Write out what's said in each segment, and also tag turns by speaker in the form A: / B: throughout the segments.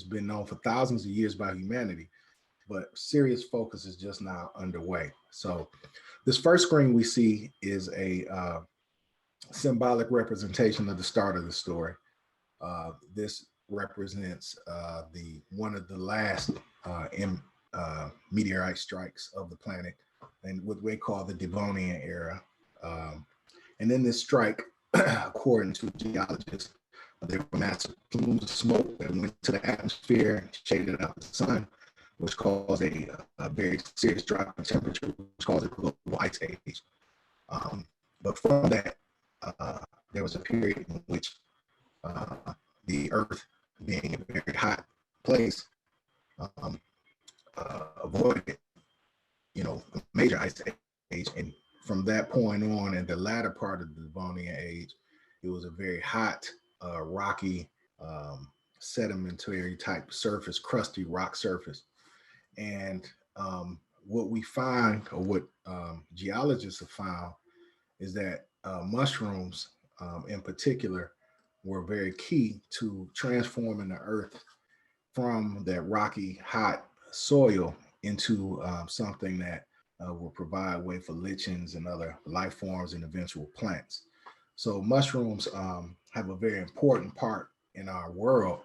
A: been known for thousands of years by humanity, but serious focus is just now underway. So this first screen we see is a symbolic representation of the start of the story. This represents the one of the last meteorite strikes of the planet, and what we call the Devonian era. And in this strike, according to geologists, there were massive plumes of smoke that went to the atmosphere and shaded out the sun, which caused a very serious drop in temperature, which caused a global ice age. But from that, there was a period in which the Earth, being a very hot place, avoided, a major ice age. And from that point on, in the latter part of the Devonian age, it was a very hot, rocky, sedimentary type surface, crusty rock surface. And what we find, or what geologists have found, is that mushrooms, in particular, were very key to transforming the earth from that rocky, hot soil into something that will provide way for lichens and other life forms and eventual plants. So mushrooms have a very important part in our world,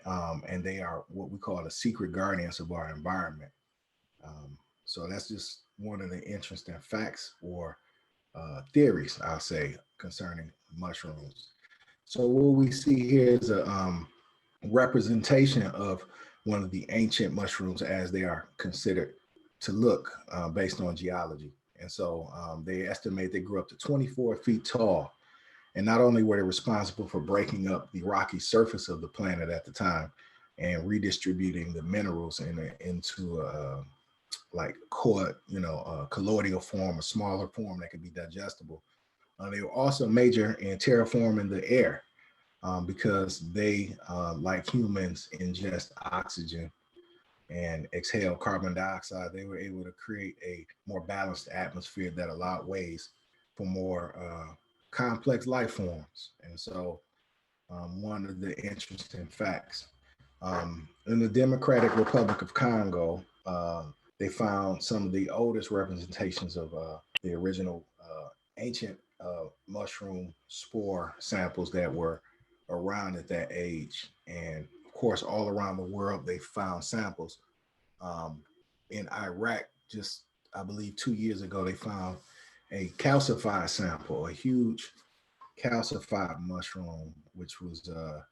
A: and they are what we call the secret guardians of our environment. So that's just one of the interesting facts or theories, I'll say, concerning mushrooms. So what we see here is a representation of one of the ancient mushrooms as they are considered to look based on geology. And so they estimate they grew up to 24 feet tall. And not only were they responsible for breaking up the rocky surface of the planet at the time and redistributing the minerals into like colloidal form, a smaller form that could be digestible. They were also major in terraforming the air because they, like humans, ingest oxygen and exhale carbon dioxide. They were able to create a more balanced atmosphere that allowed ways for more complex life forms. And so one of the interesting facts, in the Democratic Republic of Congo, they found some of the oldest representations of the original ancient mushroom spore samples that were around at that age. And of course, all around the world, they found samples. In Iraq, just I believe 2 years ago, they found a calcified sample, a huge calcified mushroom, which was a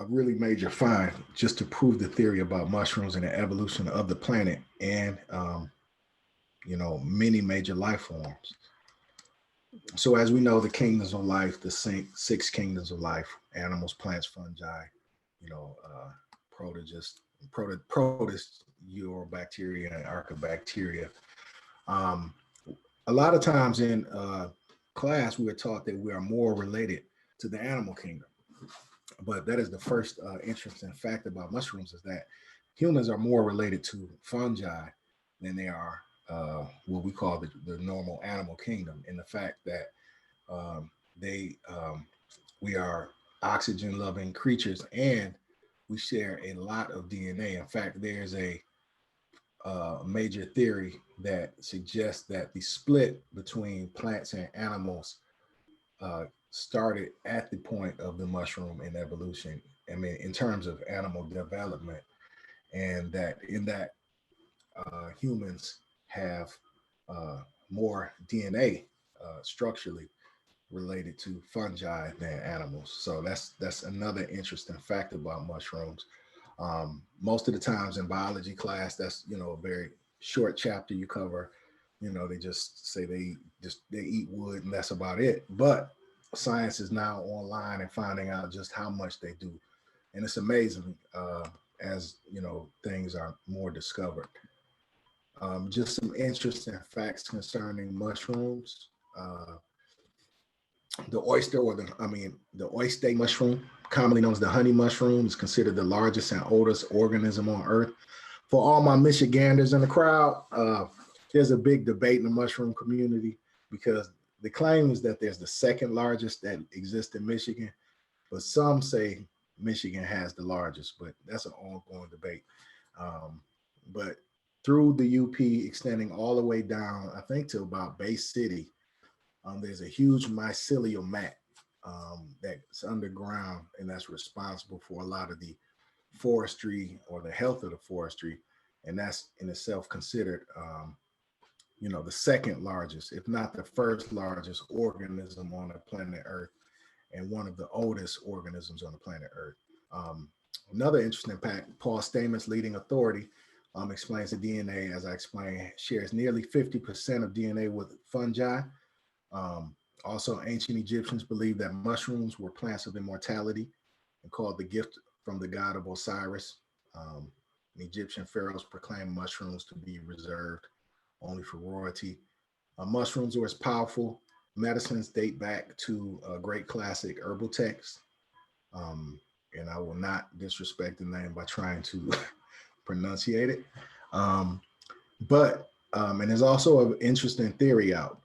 A: really major find just to prove the theory about mushrooms and the evolution of the planet and, many major life forms. So as we know, the kingdoms of life, the six kingdoms of life: animals, plants, fungi, protogists, protist, urobacteria, and archibacteria. Um, a lot of times in class, we are taught that we are more related to the animal kingdom. But that is the first interesting fact about mushrooms, is that humans are more related to fungi than they are what we call the normal animal kingdom, in the fact that they we are oxygen loving creatures and we share a lot of DNA. In fact, there's a major theory that suggests that the split between plants and animals started at the point of the mushroom in evolution. I mean, in terms of animal development, and that in that humans have more DNA structurally related to fungi than animals. So that's another interesting fact about mushrooms. Most of the times in biology class, that's a very short chapter you cover. They just say they eat wood and that's about it. But science is now online and finding out just how much they do, and it's amazing as things are more discovered. Just some interesting facts concerning mushrooms. The oyster, the oyster mushroom, commonly known as the honey mushroom, is considered the largest and oldest organism on Earth. For all my Michiganders in the crowd, there's a big debate in the mushroom community because the claim is that there's the second largest that exists in Michigan, but some say Michigan has the largest, but that's an ongoing debate. But through the UP, extending all the way down, I think to about Bay City, there's a huge mycelium mat that's underground, and that's responsible for a lot of the forestry or the health of the forestry, and that's in itself considered, the second largest, if not the first largest organism on the planet Earth, and one of the oldest organisms on the planet Earth. Um, Another interesting fact: Paul Stamets, leading authority, explains the DNA, as I explained, shares nearly 50% of DNA with fungi. Also, ancient Egyptians believed that mushrooms were plants of immortality and called the gift from the god of Osiris. Um, Egyptian pharaohs proclaimed mushrooms to be reserved only for royalty. Mushrooms were as powerful medicines date back to a great classic herbal text. Um, and I will not disrespect the name by trying to pronunciate it. Um, and there's also an interesting theory out,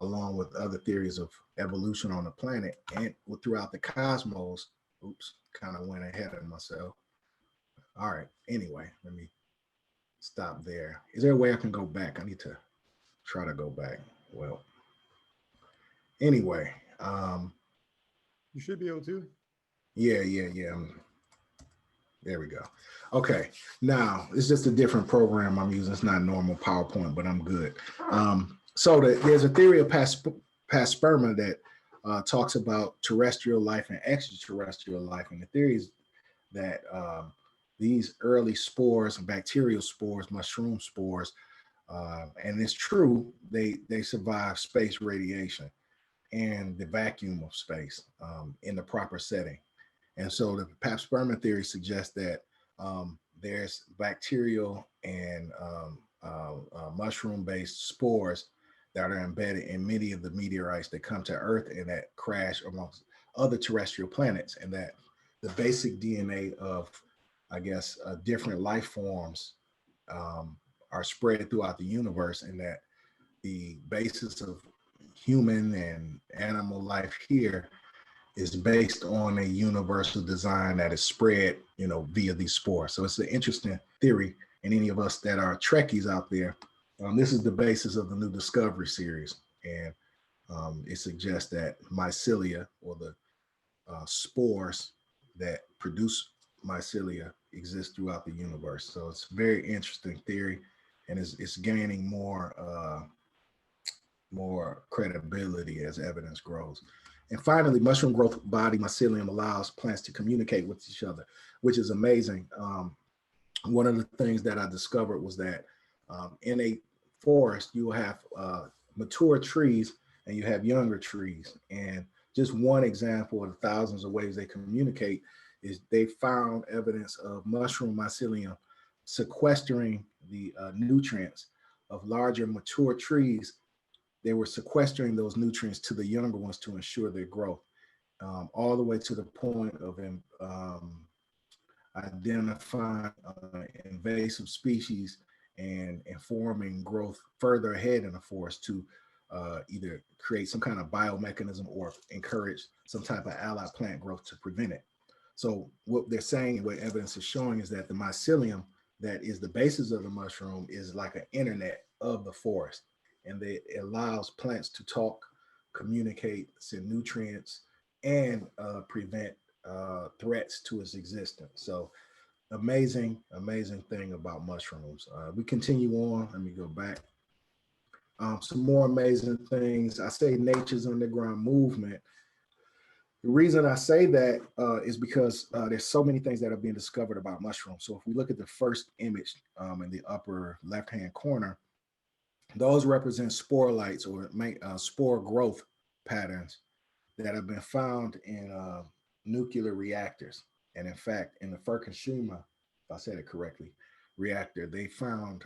A: along with other theories of evolution on the planet and throughout the cosmos. Oops, kind of went ahead of myself. All right. Anyway, let me stop there. Is there a way I can go back? I need to try to go back. Well, anyway,
B: You should be able to.
A: yeah. There we go. Okay. Now it's just a different program I'm using. It's not normal PowerPoint, but I'm good. There's a theory of panspermia that talks about terrestrial life and extraterrestrial life, and the theory is that these early spores, bacterial spores, mushroom spores, and it's true, they survive space radiation and the vacuum of space in the proper setting. And so the panspermia theory suggests that there's bacterial and mushroom-based spores that are embedded in many of the meteorites that come to Earth and that crash amongst other terrestrial planets, and that the basic DNA of, I guess, different life forms are spread throughout the universe, and that the basis of human and animal life here is based on a universal design that is spread, via these spores. So it's an interesting theory. And any of us that are Trekkies out there, this is the basis of the new Discovery series. And it suggests that mycelia, or the spores that produce mycelia, exist throughout the universe. So it's a very interesting theory, and it's gaining more credibility as evidence grows. And finally, mushroom growth body mycelium allows plants to communicate with each other, which is amazing. One of the things that I discovered was that in a forest, you will have mature trees and you have younger trees. And just one example of the thousands of ways they communicate is they found evidence of mushroom mycelium sequestering the nutrients of larger mature trees. They were sequestering those nutrients to the younger ones to ensure their growth, all the way to the point of identifying invasive species and informing growth further ahead in the forest to either create some kind of biomechanism or encourage some type of allied plant growth to prevent it. So what they're saying and what evidence is showing is that the mycelium that is the basis of the mushroom is like an internet of the forest, and it allows plants to talk, communicate, send nutrients, and prevent threats to its existence. So amazing thing about mushrooms. We continue on. Let me go back. Some more amazing things. I say nature's underground movement. The reason I say that is because there's so many things that are being discovered about mushrooms. So if we look at the first image in the upper left-hand corner, those represent sporelites, or spore growth patterns that have been found in nuclear reactors. And in fact, in the Fukushima, if I said it correctly, reactor, they found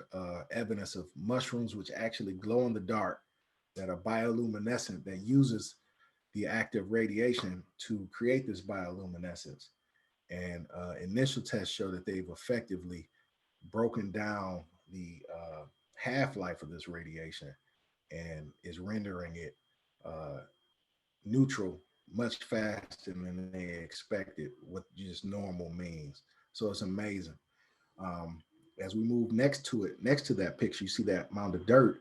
A: evidence of mushrooms which actually glow in the dark, that are bioluminescent, that uses the active radiation to create this bioluminescence. And initial tests show that they've effectively broken down the half-life of this radiation and is rendering it neutral much faster than they expected, what just normal means. So it's amazing. Um, as we move next to that picture, you see that mound of dirt.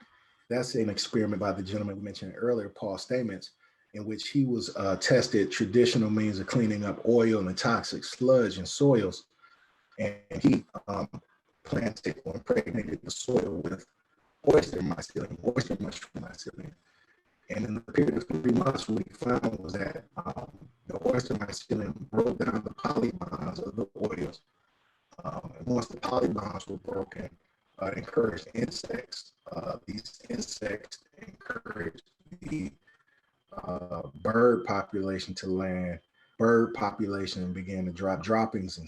A: That's an experiment by the gentleman we mentioned earlier, Paul Stamets, in which he was tested traditional means of cleaning up oil and toxic sludge in soils, and he planted or impregnated the soil with oyster mushroom mycelium. And in the period of 3 months, what he found was that the oyster mycelium broke down the polybonds of the oils. And once the polybonds were broken, it encouraged insects. These insects encouraged the bird population to land. Bird population began to drop droppings and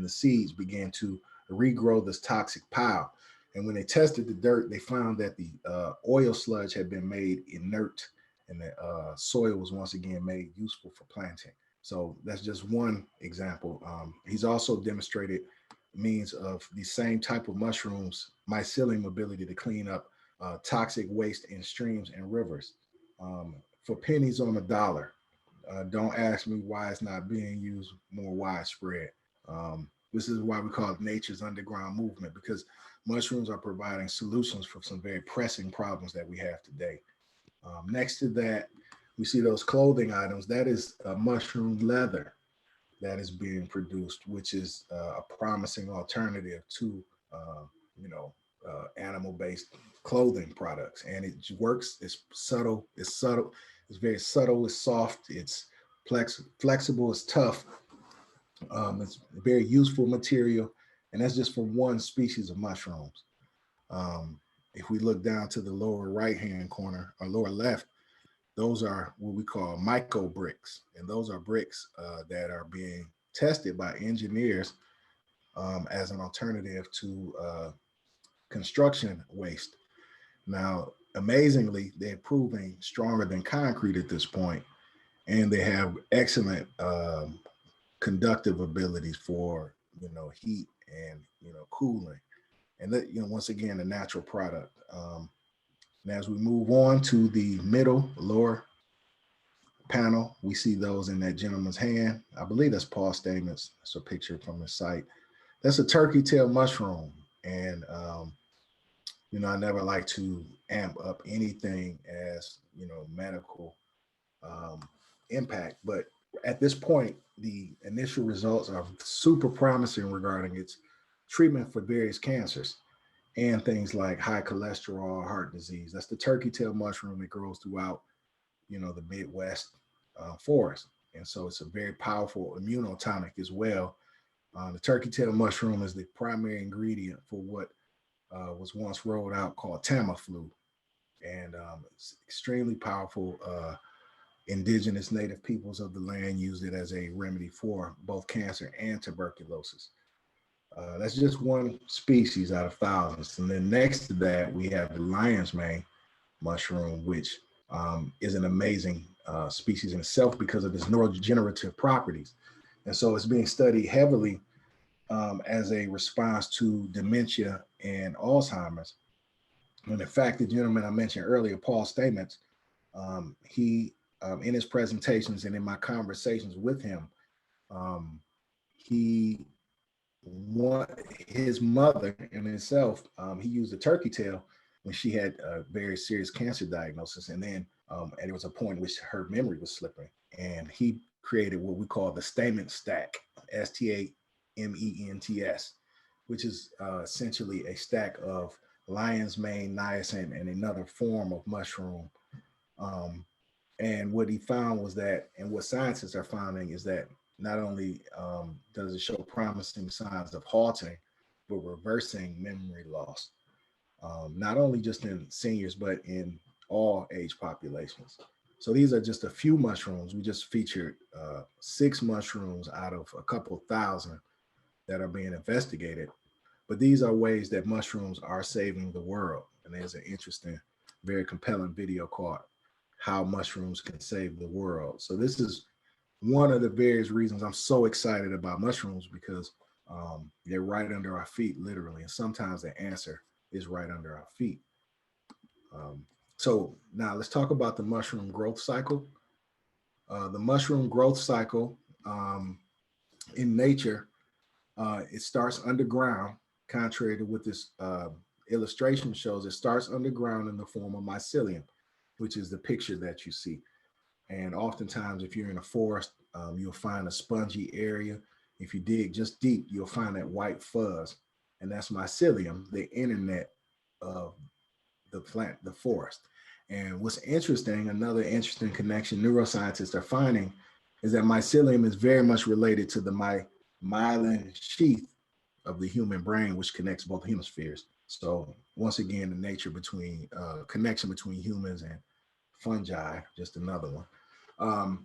A: the seeds began to regrow this toxic pile. And when they tested the dirt, they found that the oil sludge had been made inert, and the soil was once again made useful for planting. So that's just one example. He's also demonstrated means of the same type of mushrooms, mycelium ability to clean up toxic waste in streams and rivers for pennies on a dollar. Don't ask me why it's not being used more widespread. This is why we call it nature's underground movement, because mushrooms are providing solutions for some very pressing problems that we have today. Next to that, we see those clothing items. That is mushroom leather that is being produced, which is a promising alternative to, you know, animal-based clothing products. And it works. It's subtle. It's subtle. It's very subtle. It's soft. It's flexible. It's tough. It's very useful material, and that's just for one species of mushrooms. If we look down to the lower right-hand corner or lower left, those are what we call myco bricks, and those are bricks that are being tested by engineers as an alternative to construction waste. Now, amazingly, they're proving stronger than concrete at this point, and they have excellent conductive abilities for heat and cooling, and that once again a natural product. And as we move on to the middle lower panel, we see those in that gentleman's hand. I believe that's Paul Stamets. That's a picture from his site. That's a turkey tail mushroom, and I never like to amp up anything as medical um, impact, but at this point, the initial results are super promising regarding its treatment for various cancers and things like high cholesterol, heart disease. That's the turkey tail mushroom that grows throughout, the Midwest forest. And so it's a very powerful immunotonic as well. The turkey tail mushroom is the primary ingredient for what was once rolled out called Tamiflu. And it's extremely powerful. Indigenous native peoples of the land used it as a remedy for both cancer and tuberculosis. That's just one species out of thousands. And then next to that, we have the lion's mane mushroom, which is an amazing species in itself because of its neurodegenerative properties. And so it's being studied heavily as a response to dementia and Alzheimer's. And in fact, the gentleman I mentioned earlier, Paul Stamets, he in his presentations and in my conversations with him, he his mother and himself, he used a turkey tail when she had a very serious cancer diagnosis, and then and there was a point in which her memory was slipping, and he created what we call the Stamen stack, STAMENTS, which is essentially a stack of lion's mane, niacin, and another form of mushroom. And what he found was that, and what scientists are finding is that not only does it show promising signs of halting, but reversing memory loss, not only just in seniors, but in all age populations. So these are just a few mushrooms. We just featured 6 mushrooms out of a couple thousand that are being investigated. But these are ways that mushrooms are saving the world. And there's an interesting, very compelling video called How Mushrooms Can Save the World. So this is one of the various reasons I'm so excited about mushrooms, because they're right under our feet, literally. And sometimes the answer is right under our feet. So now let's talk about the mushroom growth cycle. The mushroom growth cycle in nature, it starts underground, contrary to what this illustration shows. It starts underground in the form of mycelium, which is the picture that you see. And oftentimes, if you're in a forest, you'll find a spongy area. If you dig just deep, you'll find that white fuzz, and that's mycelium, the internet of the plant, the forest. And what's interesting, another interesting connection neuroscientists are finding is that mycelium is very much related to the myelin sheath of the human brain, which connects both hemispheres. So once again, the nature between connection between humans and fungi, just another one.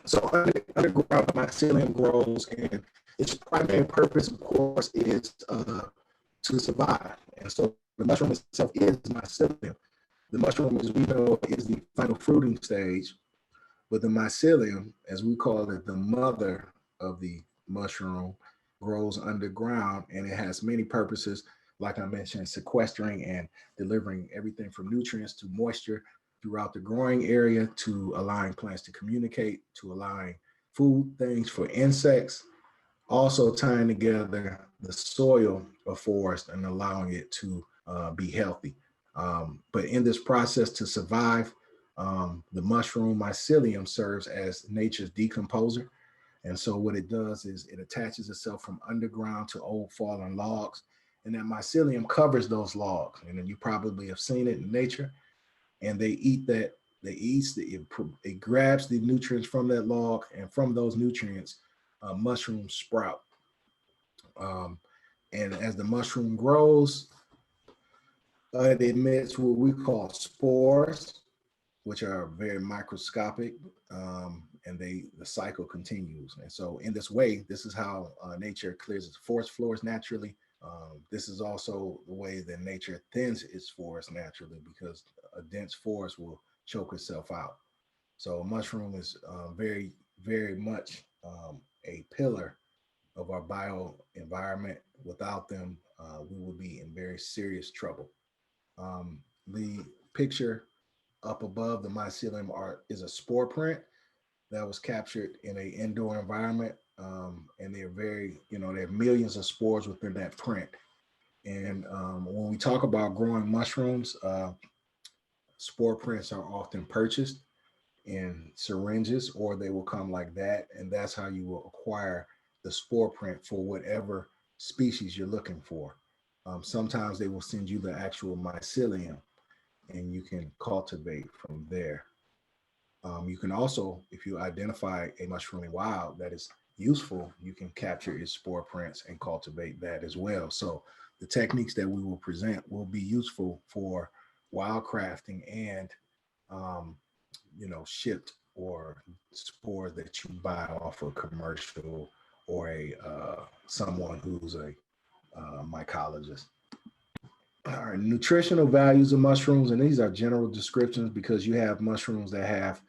A: So underground mycelium grows, and its primary purpose, of course, is to survive. And so the mushroom itself is mycelium. The mushroom, as we know, is the final fruiting stage, but the mycelium, as we call it, the mother of the mushroom, grows underground, and it has many purposes, like I mentioned, sequestering and delivering everything from nutrients to moisture throughout the growing area, to allowing plants to communicate, to allowing food things for insects, also tying together the soil of forest and allowing it to be healthy. But in this process to survive, the mushroom mycelium serves as nature's decomposer. And so what it does is it attaches itself from underground to old fallen logs, and that mycelium covers those logs. And then you probably have seen it in nature, and they eat that. It grabs the nutrients from that log, and from those nutrients, mushrooms sprout. And as the mushroom grows, it emits what we call spores, which are very microscopic, and the cycle continues. And so in this way, this is how nature clears its forest floors naturally. This is also the way that nature thins its forest naturally, because a dense forest will choke itself out. So a mushroom is very, very much a pillar of our bio environment. Without them, we would be in very serious trouble. The picture up above the mycelium art is a spore print that was captured in an indoor environment. And they're very, there are millions of spores within that print. And when we talk about growing mushrooms, spore prints are often purchased in syringes, or they will come like that. And that's how you will acquire the spore print for whatever species you're looking for. Sometimes they will send you the actual mycelium, and you can cultivate from there. You can also, if you identify a mushroom wild that is useful, you can capture its spore prints and cultivate that as well. So the techniques that we will present will be useful for wild crafting and, shipped or spores that you buy off a commercial or a someone who's a mycologist. All right, nutritional values of mushrooms, and these are general descriptions because you have mushrooms that have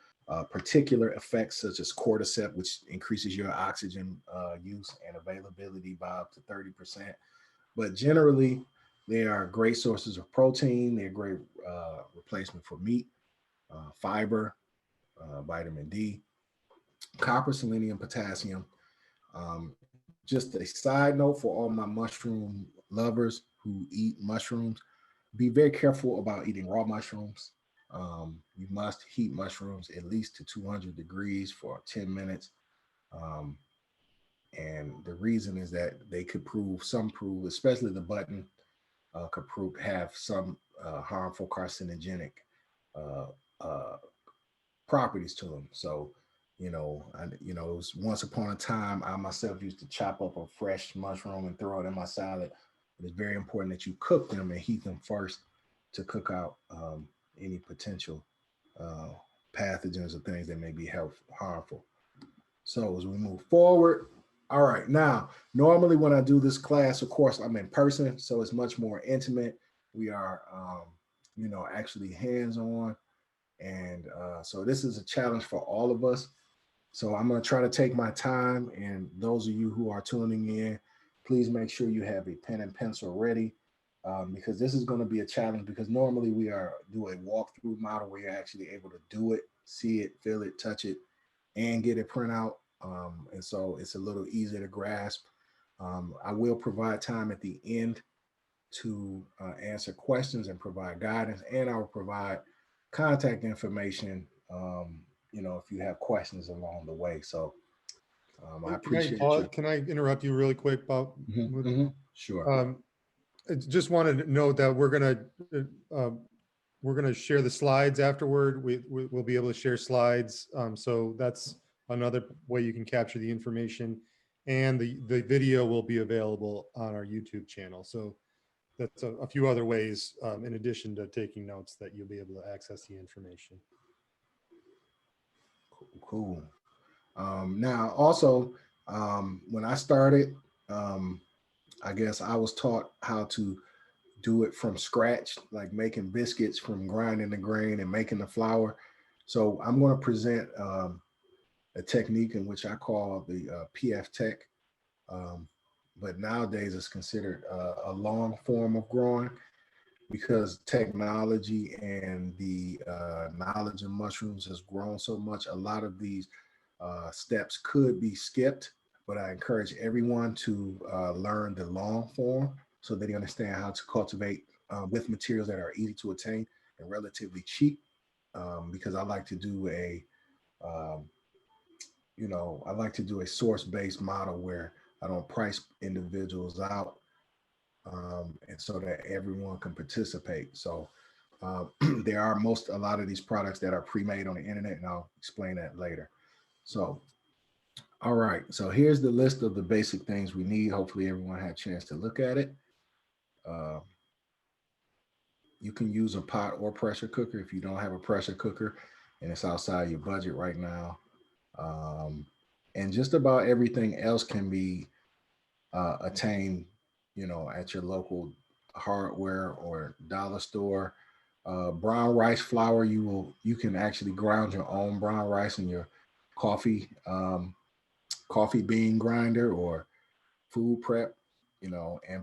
A: particular effects such as cordyceps, which increases your oxygen use and availability by up to 30%. But generally, they are great sources of protein. They're a great replacement for meat, fiber, vitamin D, copper, selenium, potassium. Just a side note for all my mushroom lovers who eat mushrooms, be very careful about eating raw mushrooms. You must heat mushrooms at least to 200 degrees for 10 minutes. Um, and the reason is that they could prove, especially the button, could have some harmful carcinogenic uh, uh, properties to them. So, it was once upon a time I myself used to chop up a fresh mushroom and throw it in my salad. It's very important that you cook them and heat them first to cook out any potential uh, pathogens or things that may be health harmful. So as we move forward, all right, now, normally when I do this class, of course, I'm in person, so it's much more intimate. We are, actually hands-on. And so this is a challenge for all of us. So I'm going to try to take my time. And those of you who are tuning in, please make sure you have a pen and pencil ready, because this is going to be a challenge, because normally we do a walkthrough model where you're actually able to do it, see it, feel it, touch it, and get a printout. And so it's a little easier to grasp. I will provide time at the end to answer questions and provide guidance, and I will provide contact information, if you have questions along the way. So I appreciate you.
B: Can I interrupt you really quick, Bob?
A: Sure.
B: I just wanted to note that we're gonna share the slides afterward. We'll be able to share slides. So that's another way you can capture the information, and the video will be available on our YouTube channel. So that's a few other ways, in addition to taking notes, that you'll be able to access the information.
A: Cool. Now, also, when I started, I guess I was taught how to do it from scratch, like making biscuits from grinding the grain and making the flour. So I'm going to present a technique in which I call the PF Tech. But nowadays it's considered a long form of growing, because technology and the knowledge of mushrooms has grown so much. A lot of these steps could be skipped, but I encourage everyone to learn the long form so that they understand how to cultivate with materials that are easy to attain and relatively cheap. Because I like to do a source-based model where I don't price individuals out, and so that everyone can participate. So there are a lot of these products that are pre-made on the internet, and I'll explain that later. So, all right, so here's the list of the basic things we need. Hopefully everyone had a chance to look at it. You can use a pot or pressure cooker if you don't have a pressure cooker and it's outside your budget right now. And just about everything else can be attained, at your local hardware or dollar store. Brown rice flour, you can actually ground your own brown rice in your coffee bean grinder or food prep, and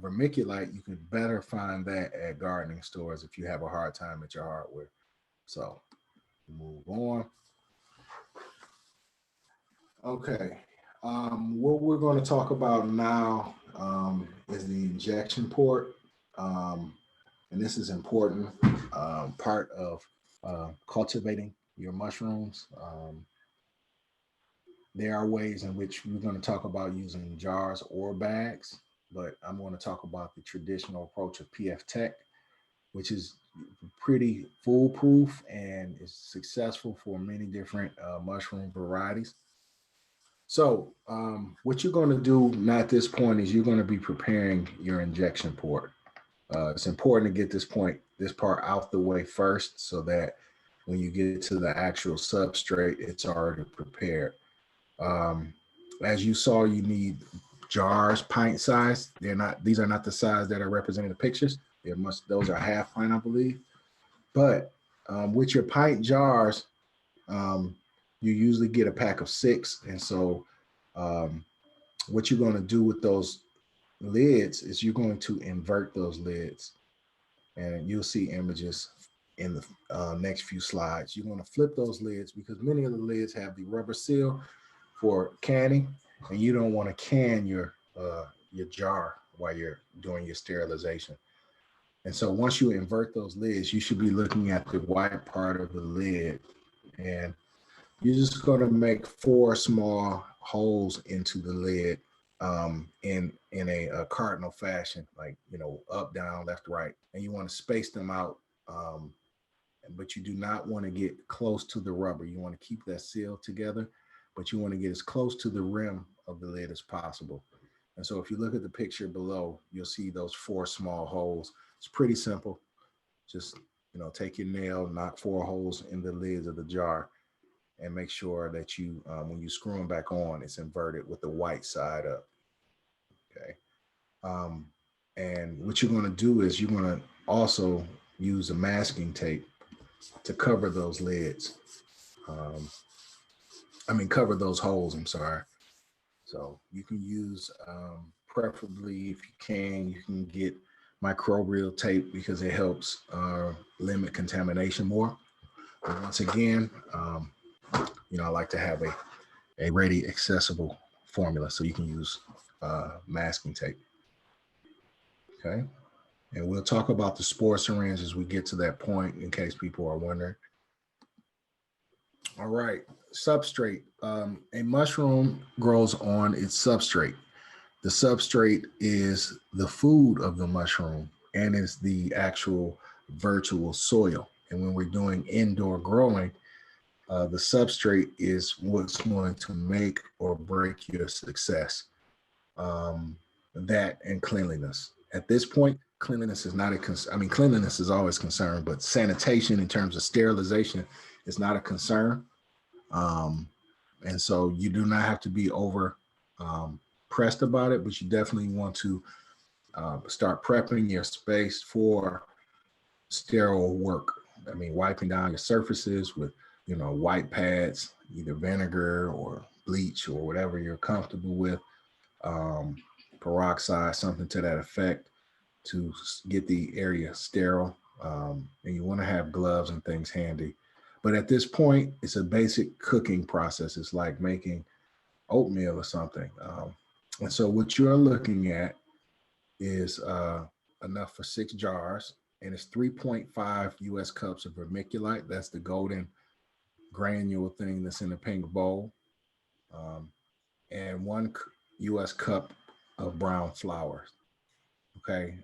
A: vermiculite, you can better find that at gardening stores if you have a hard time at your hardware. So move on. Okay. What we're going to talk about now is the injection port. And this is important part of cultivating your mushrooms. There are ways in which we're going to talk about using jars or bags, but I'm going to talk about the traditional approach of PF Tech, which is pretty foolproof and is successful for many different mushroom varieties. So what you're going to do at this point is you're going to be preparing your injection port. It's important to get this part out the way first, so that when you get to the actual substrate, it's already prepared. As you saw, you need jars, pint size. These are not the size that are represented in the pictures. Those are half pint, I believe. But with your pint jars, you usually get a pack of 6. And so what you're going to do with those lids is you're going to invert those lids. And you'll see images in the next few slides. You're going to flip those lids because many of the lids have the rubber seal for canning, and you don't want to can your jar while you're doing your sterilization. And so once you invert those lids, you should be looking at the white part of the lid, and you're just going to make 4 small holes into the lid in a cardinal fashion, like, up, down, left, right, and you want to space them out. But you do not want to get close to the rubber. You want to keep that seal together, but you want to get as close to the rim of the lid as possible. And so if you look at the picture below, you'll see those 4 small holes. It's pretty simple. Just, take your nail, knock 4 holes in the lids of the jar, and make sure that you, when you screw them back on, it's inverted with the white side up. Okay. And what you're going to do is you're going to also use a masking tape to cover those lids. Cover those holes, I'm sorry. So you can use, preferably if you can get microbial tape, because it helps limit contamination more. But once again, I like to have a ready accessible formula, so you can use masking tape. Okay, and we'll talk about the spore syringe as we get to that point, in case people are wondering. All right, substrate. A mushroom grows on its substrate. The substrate is the food of the mushroom and is the actual virtual soil. And when we're doing indoor growing, the substrate is what's going to make or break your success. That and cleanliness. At this point, cleanliness is not a concern. I mean, cleanliness is always concern, but sanitation in terms of sterilization is not a concern. And so you do not have to be over pressed about it, but you definitely want to start prepping your space for sterile work. I mean, wiping down your surfaces with, white pads, either vinegar or bleach or whatever you're comfortable with, peroxide, something to that effect, to get the area sterile. And you want to have gloves and things handy. But at this point, it's a basic cooking process. It's like making oatmeal or something. And so what you're looking at is enough for 6 jars, and it's 3.5 US cups of vermiculite. That's the golden granule thing that's in the pink bowl, and 1 US cup of brown flour. Okay.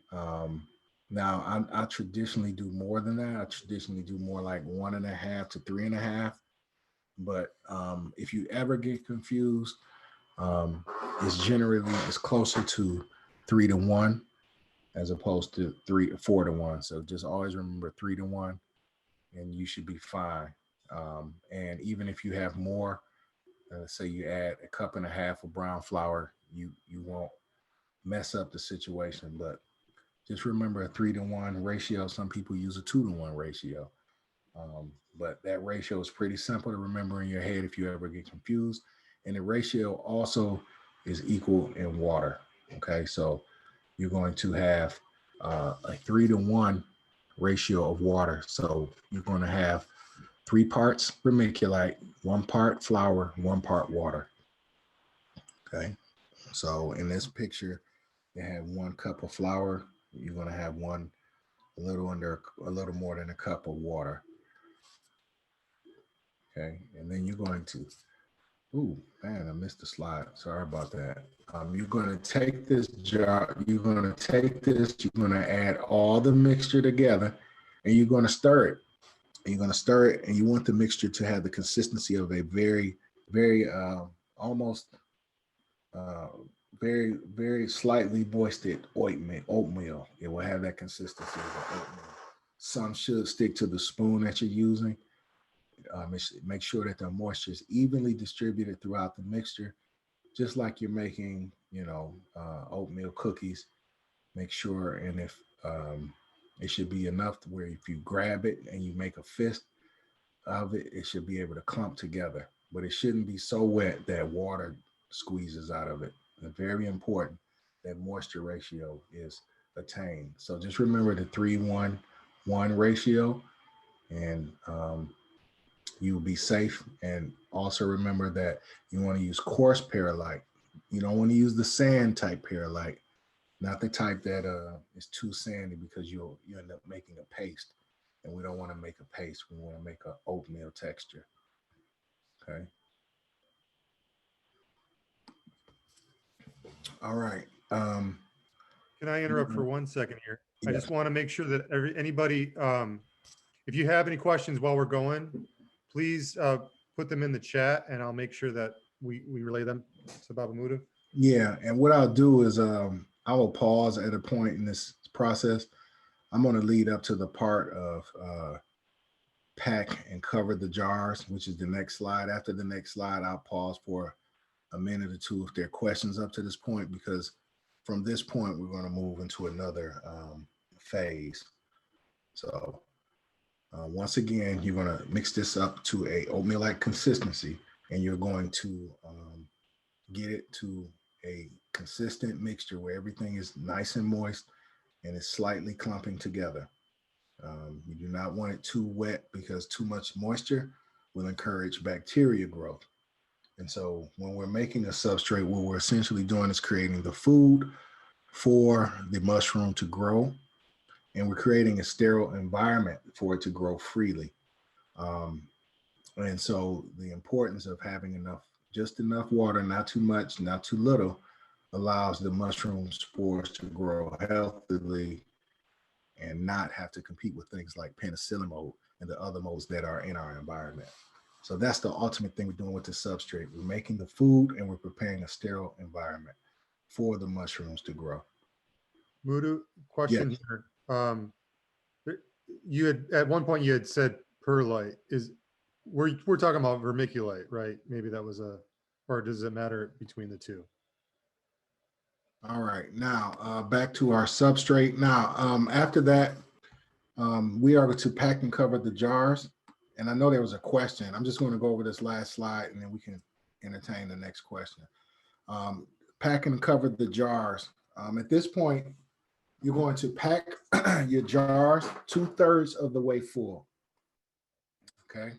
A: Now I traditionally do more than that. I traditionally do more like 1.5 to 3.5. But if you ever get confused, it's closer to 3 to 1 as opposed to 4 to 1. So just always remember 3 to 1, and you should be fine. And even if you have more, say you add 1.5 cups of brown flour, you won't mess up the situation. But just remember a 3 to 1 ratio. Some people use a 2 to 1 ratio. But that ratio is pretty simple to remember in your head if you ever get confused. And the ratio also is equal in water. Okay, so you're going to have a 3 to 1 ratio of water. So you're going to have 3 parts vermiculite, 1 part flour, 1 part water. Okay, so in this picture, they have 1 cup of flour. You're going to have a little more than a cup of water. Okay, and then you're going to, ooh, man, I missed the slide. Sorry about that. You're going to take this jar, you're going to add all the mixture together, and you're going to stir it. And you're going to stir it, and you want the mixture to have the consistency of a very, very, almost very, very slightly moistened oatmeal. It will have that consistency of the oatmeal. Some should stick to the spoon that you're using. Make sure that the moisture is evenly distributed throughout the mixture, just like you're making, oatmeal cookies. Make sure, and if it should be enough to where if you grab it and you make a fist of it, it should be able to clump together. But it shouldn't be so wet that water squeezes out of it. And very important that moisture ratio is attained. So just remember the 3-1-1 ratio, and you will be safe. And also remember that you want to use coarse perlite. You don't want to use the sand type perlite, not the type that is too sandy, because you end up making a paste. And we don't want to make a paste. We want to make an oatmeal texture. Okay. All right.
B: Can I interrupt for 1 second here? I just want to make sure that anybody, if you have any questions while we're going, please put them in the chat, and I'll make sure that we relay them to Baba Moudou.
A: Yeah, and what I'll do is I will pause at a point in this process. I'm going to lead up to the part of pack and cover the jars, which is the next slide. After the next slide, I'll pause for a minute or two if there are questions up to this point, because from this point, we're going to move into another phase. So once again, you're going to mix this up to a oatmeal-like consistency, and you're going to get it to a consistent mixture where everything is nice and moist and it's slightly clumping together. You do not want it too wet, because too much moisture will encourage bacteria growth. And so when we're making a substrate, what we're essentially doing is creating the food for the mushroom to grow, and we're creating a sterile environment for it to grow freely. Um, and so the importance of having just enough water, not too much, not too little, allows the mushroom spores to grow healthily and not have to compete with things like penicillin mold and the other molds that are in our environment. So that's the ultimate thing we're doing with the substrate. We're making the food and we're preparing a sterile environment for the mushrooms to grow.
B: Moudou, question
A: Yes.
B: here. You had at one point you had said perlite. We're talking about vermiculite, right? Maybe that was or does it matter between the two?
A: All right. Now back to our substrate. Now after that, we are going to pack and cover the jars. And I know there was a question. I'm just going to go over this last slide and then we can entertain the next question. Pack and cover the jars. At this point, you're going to pack your jars 2/3 of the way full. Okay.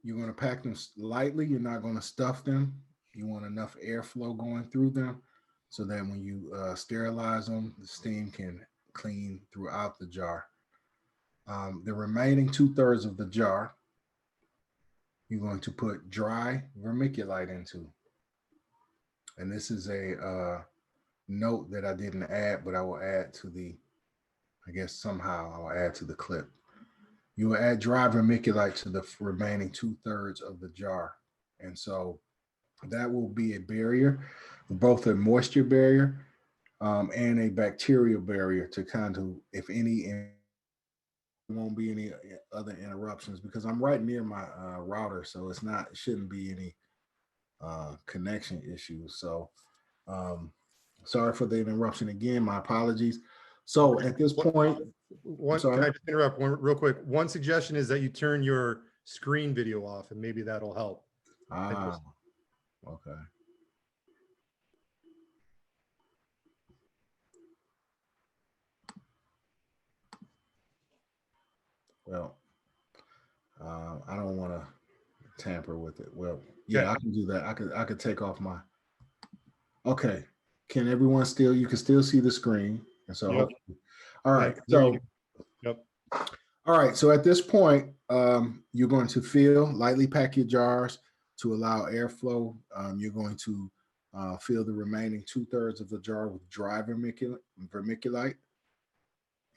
A: You're going to pack them lightly. You're not going to stuff them. You want enough airflow going through them so that when you sterilize them, the steam can clean throughout the jar. The remaining 2/3 of the jar, you're going to put dry vermiculite into. And this is a note that I didn't add, but I will add to the, I guess somehow I'll add to the clip. You will add dry vermiculite to the remaining 2/3 of the jar. And so that will be a barrier, both a moisture barrier and a bacterial barrier to kind of, if any, won't be any other interruptions because I'm right near my router. So it shouldn't be any connection issues. So sorry for the interruption again. My apologies. So at this point,
B: Can I just interrupt real quick? One suggestion is that you turn your screen video off and maybe that'll help.
A: Okay. Well, I don't want to tamper with it. Well, yeah, I can do that. I could take off my. Okay. Can everyone still? You can still see the screen, and so.
B: Yep.
A: All right. So.
B: Yep.
A: All right. So at this point, you're going to lightly pack your jars to allow airflow. You're going to fill the remaining 2/3 of the jar with dry vermiculite,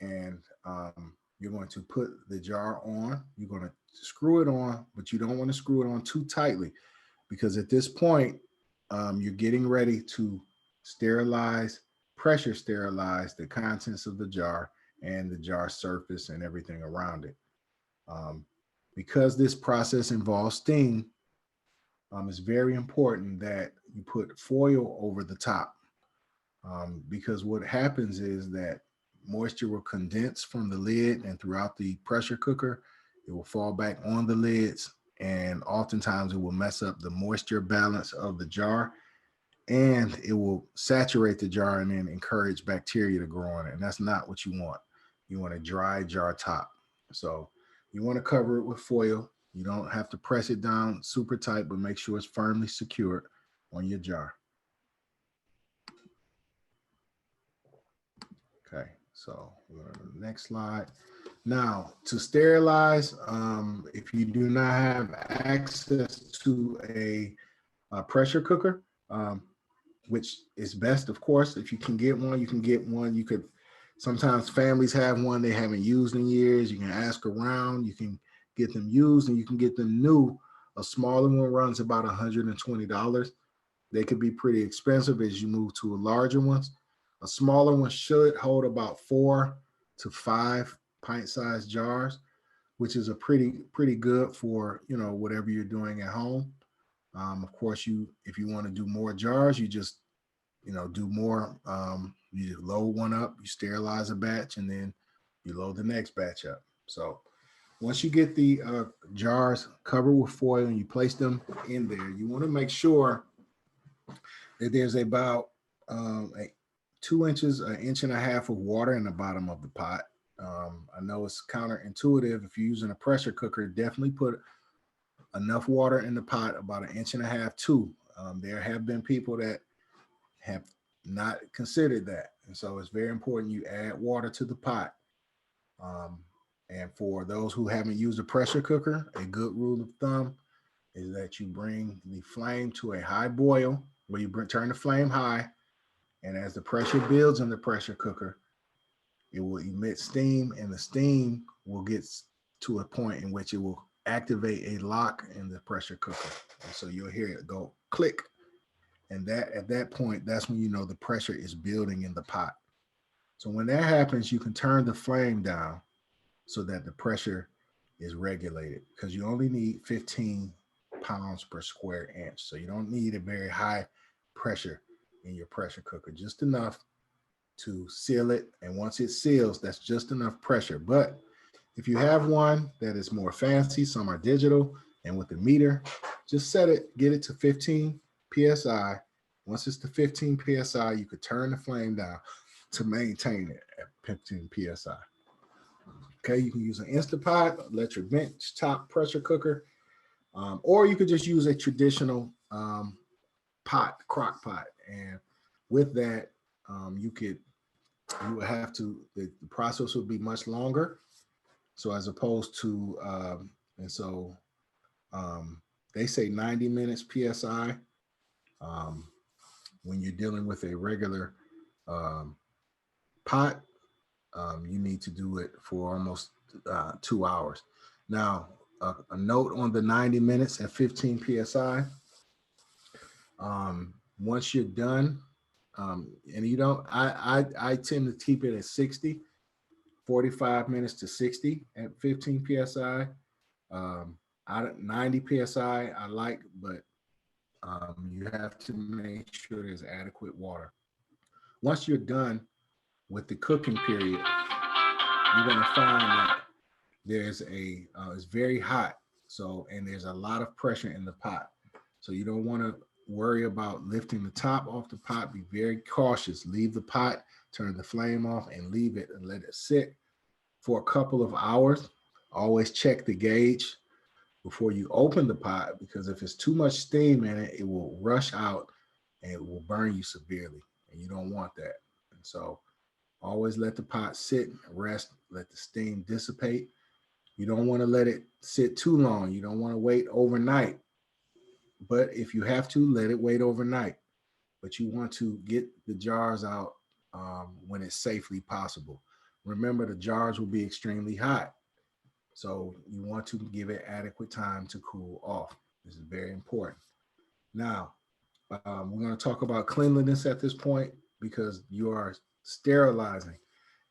A: and you're going to put the jar on. You're going to screw it on, but you don't want to screw it on too tightly because at this point, you're getting ready to pressure sterilize the contents of the jar and the jar surface and everything around it. Because this process involves steam, it's very important that you put foil over the top because what happens is that moisture will condense from the lid and throughout the pressure cooker. It will fall back on the lids, and oftentimes it will mess up the moisture balance of the jar, and it will saturate the jar and then encourage bacteria to grow on it. And that's not what you want. You want a dry jar top. So you want to cover it with foil. You don't have to press it down super tight, but make sure it's firmly secured on your jar. Okay, so we're on the next slide. Now, to sterilize, if you do not have access to a pressure cooker, which is best, of course, if you can get one, you can get one. You could, sometimes families have one they haven't used in years. You can ask around, you can get them used, and you can get them new. A smaller one runs about $120. They could be pretty expensive as you move to larger ones. A smaller one should hold about 4 to 5 pint-sized jars, which is a pretty good for, you know, whatever you're doing at home. Of course, if you want to do more jars, you just, you know, do more. You load one up, you sterilize a batch, and then you load the next batch up. So once you get the jars covered with foil and you place them in there, you want to make sure that there's about 2 inches, 1.5 inches of water in the bottom of the pot. I know it's counterintuitive. If you're using a pressure cooker, definitely put enough water in the pot, about 1.5 inches, 2. There have been people that have not considered that. And so it's very important you add water to the pot. And for those who haven't used a pressure cooker, a good rule of thumb is that you bring the flame to a high boil, where you turn the flame high, and as the pressure builds in the pressure cooker, it will emit steam, and the steam will get to a point in which it will activate a lock in the pressure cooker. And so you'll hear it go click. And that at that point, that's when you know the pressure is building in the pot. So when that happens, you can turn the flame down so that the pressure is regulated, because you only need 15 pounds per square inch. So you don't need a very high pressure in your pressure cooker, just enough to seal it. And once it seals, that's just enough pressure. But if you have one that is more fancy, some are digital and with a meter, just set it, get it to 15 PSI. Once it's to 15 PSI, you could turn the flame down to maintain it at 15 PSI. Okay, you can use an Instapot, electric bench top pressure cooker, or you could just use a traditional crock pot. And with that, you would have to, the process would be much longer. So as opposed to, and so they say 90 minutes PSI. When you're dealing with a regular pot, you need to do it for almost 2 hours. Now, a note on the 90 minutes at 15 PSI. Once you're done, and you don't, I tend to keep it at 60, 45 minutes to 60 at 15 PSI. 90 PSI I like, but you have to make sure there's adequate water. Once you're done with the cooking period, you're going to find that there's it's very hot. So, and there's a lot of pressure in the pot. So you don't want to worry about lifting the top off the pot. Be very cautious. Leave the pot, turn the flame off, and leave it and let it sit for a couple of hours. Always check the gauge before you open the pot, because if it's too much steam in it, it will rush out and it will burn you severely, and you don't want that. And so always let the pot sit, rest, let the steam dissipate. You don't want to let it sit too long. You don't want to wait overnight. But if you have to, let it wait overnight. But you want to get the jars out when it's safely possible. Remember, the jars will be extremely hot. So you want to give it adequate time to cool off. This is very important. Now, we're going to talk about cleanliness at this point, because you are sterilizing.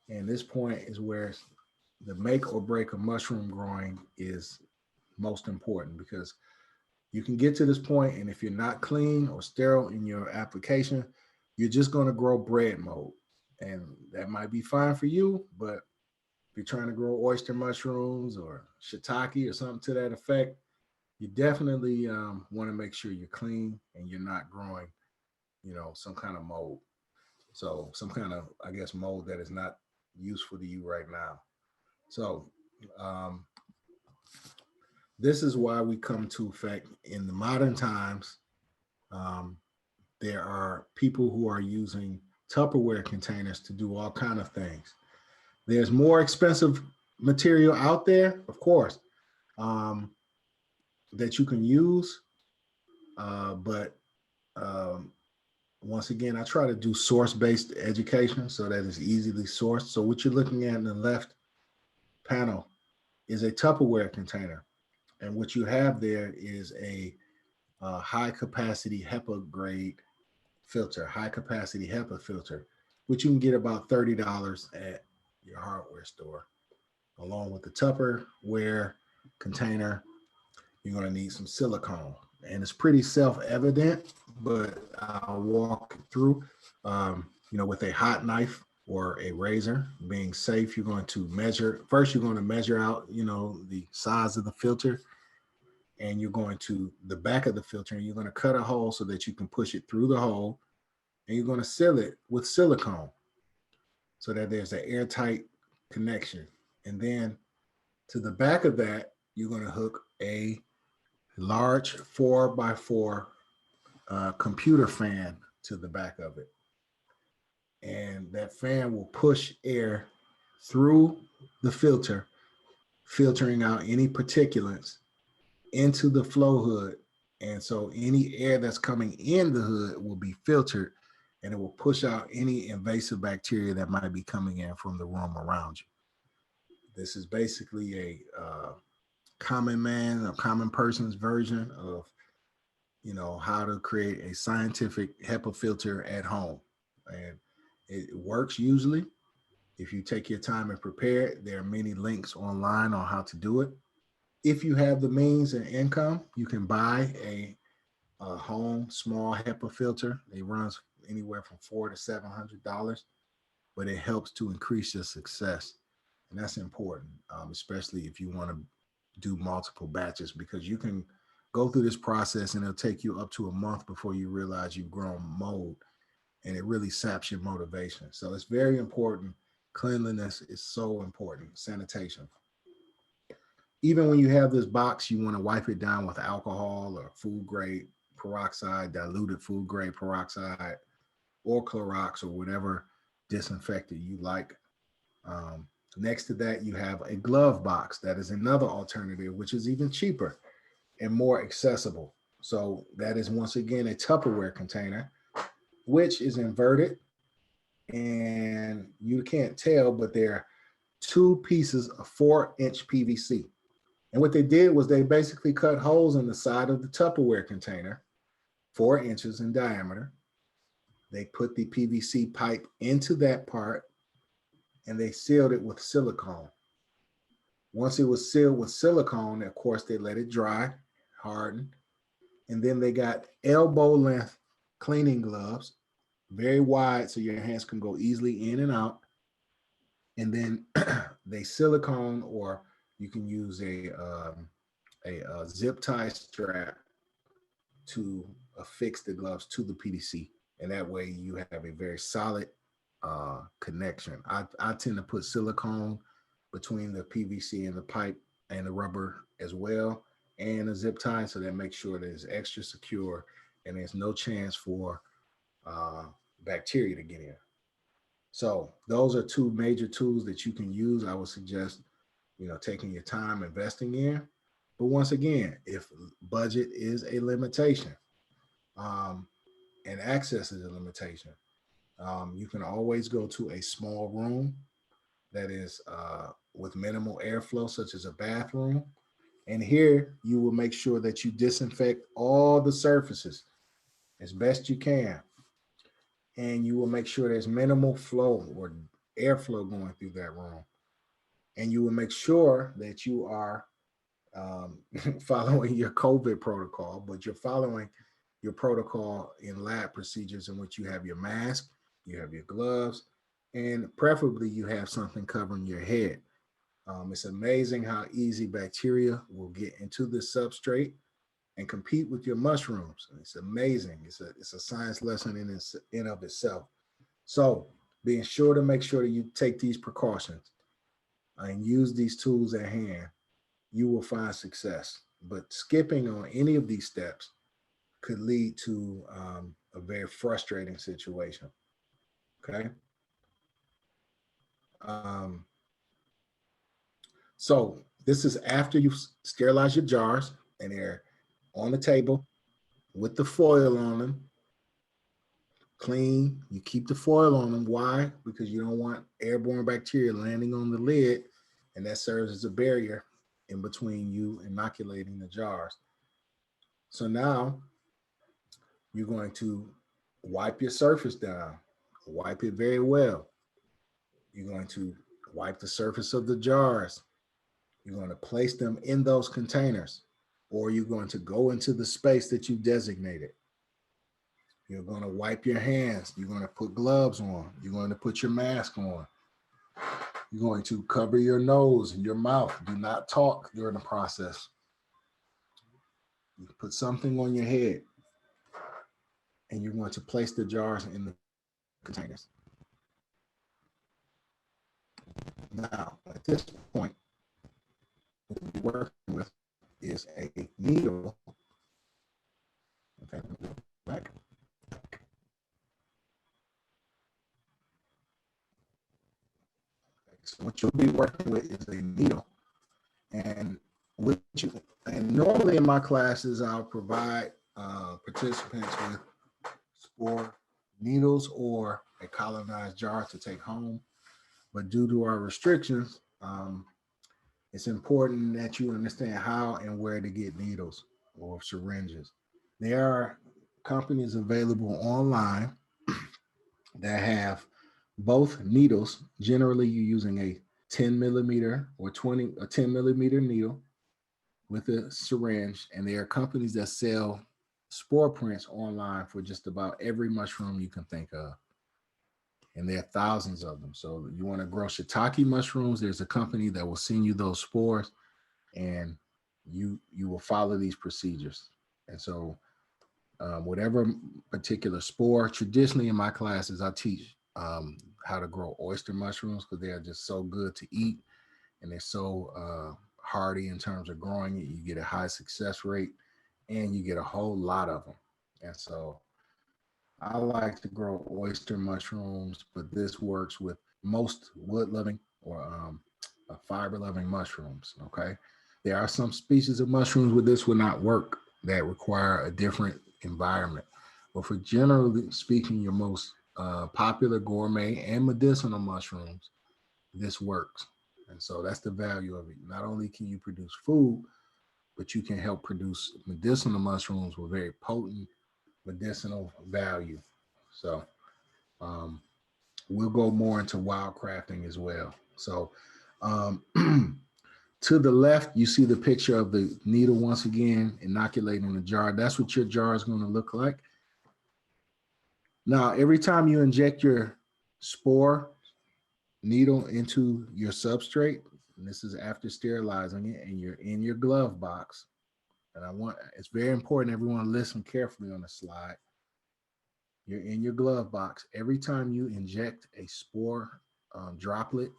A: And this point is where the make or break of mushroom growing is most important, because you can get to this point, and if you're not clean or sterile in your application, you're just going to grow bread mold. And that might be fine for you, but if you're trying to grow oyster mushrooms or shiitake or something to that effect, you definitely want to make sure you're clean and you're not growing, some kind of mold. So some kind of, I guess, mold that is not useful to you right now. So this is why we come to effect in the modern times. There are people who are using Tupperware containers to do all kind of things. There's more expensive material out there, of course, that you can use. But once again, I try to do source-based education so that it's easily sourced. So what you're looking at in the left panel is a Tupperware container. And what you have there is a high-capacity HEPA grade filter, high-capacity HEPA filter, which you can get about $30 at your hardware store. Along with the Tupperware container, you're going to need some silicone. And it's pretty self-evident, but I'll walk through, with a hot knife or a razor. Being safe, you're going to measure. First, you're going to measure out, the size of the filter. And you're going to the back of the filter, and you're going to cut a hole so that you can push it through the hole. And you're going to seal it with silicone so that there's an airtight connection. And then to the back of that, you're going to hook a large 4x4 computer fan to the back of it. And that fan will push air through the filter, filtering out any particulates into the flow hood. And so any air that's coming in the hood will be filtered, and it will push out any invasive bacteria that might be coming in from the room around you. This is basically a common person's version of, how to create a scientific HEPA filter at home. And it works usually. If you take your time and prepare it, there are many links online on how to do it. If you have the means and income, you can buy a home small HEPA filter. It runs anywhere from $400 to $700, but it helps to increase your success. And that's important, especially if you want to do multiple batches, because you can go through this process and it'll take you up to a month before you realize you've grown mold, and it really saps your motivation. So it's very important. Cleanliness is so important. Sanitation. Even when you have this box, you want to wipe it down with alcohol or food grade peroxide, diluted food grade peroxide, or Clorox, or whatever disinfectant you like. Next to that, you have a glove box. That is another alternative, which is even cheaper and more accessible. So that is, once again, a Tupperware container, which is inverted, and you can't tell, but they're two pieces of 4-inch PVC. And what they did was they basically cut holes in the side of the Tupperware container, 4 inches in diameter. They put the PVC pipe into that part, and they sealed it with silicone. Once it was sealed with silicone, of course, they let it dry, harden, and then they got elbow length cleaning gloves, very wide so your hands can go easily in and out. And then they silicone, or you can use a zip tie strap to affix the gloves to the PVC. And that way you have a very solid connection. I tend to put silicone between the PVC and the pipe and the rubber as well, and a zip tie, so that makes sure that it's extra secure and there's no chance for bacteria to get in. So those are two major tools that you can use. I would suggest, taking your time investing in. But once again, if budget is a limitation, and access is a limitation, you can always go to a small room that is with minimal airflow, such as a bathroom. And here you will make sure that you disinfect all the surfaces as best you can. And you will make sure there's minimal flow or airflow going through that room. And you will make sure that you are following your COVID protocol, but you're following your protocol in lab procedures, in which you have your mask, you have your gloves, and preferably you have something covering your head. It's amazing how easy bacteria will get into the substrate and compete with your mushrooms. It's amazing. It's a science lesson in of itself. So being sure to make sure that you take these precautions and use these tools at hand, you will find success. But skipping on any of these steps could lead to a very frustrating situation. Okay. So this is after you've sterilized your jars and they're on the table with the foil on them. Clean. You keep the foil on them. Why? Because you don't want airborne bacteria landing on the lid, and that serves as a barrier in between you inoculating the jars. So now you're going to wipe your surface down. Wipe it very well. You're going to wipe the surface of the jars. You're going to place them in those containers, or you're going to go into the space that you designated. You're going to wipe your hands. You're going to put gloves on. You're going to put your mask on. You're going to cover your nose and your mouth. Do not talk during the process. You put something on your head, and you're going to place the jars in the containers. Now, at this point, what we're working with is a needle So what you'll be working with is a needle. And normally in my classes, I'll provide participants with spore needles or a colonized jar to take home. But due to our restrictions, it's important that you understand how and where to get needles or syringes. There are companies available online that have both needles. Generally, you're using a 10 millimeter or 10 millimeter needle with a syringe, and there are companies that sell spore prints online for just about every mushroom you can think of. And there are thousands of them. So you want to grow shiitake mushrooms, there's a company that will send you those spores, and you will follow these procedures. And so whatever particular spore, traditionally in my classes, I teach how to grow oyster mushrooms because they are just so good to eat, and they're so hardy in terms of growing it. You get a high success rate, and you get a whole lot of them. And so I like to grow oyster mushrooms, but this works with most wood-loving or fiber-loving mushrooms. Okay, there are some species of mushrooms where this will not work, that require a different environment. But for generally speaking, your most popular gourmet and medicinal mushrooms, this works. And so that's the value of it. Not only can you produce food, but you can help produce medicinal mushrooms with very potent medicinal value. So um, we'll go more into wildcrafting as well. So um, to the left, you see the picture of the needle once again, inoculating the jar. That's what your jar is going to look like. Now, every time you inject your spore needle into your substrate, and this is after sterilizing it, and you're in your glove box, and it's very important everyone listen carefully on the slide. You're in your glove box. Every time you inject a spore droplet,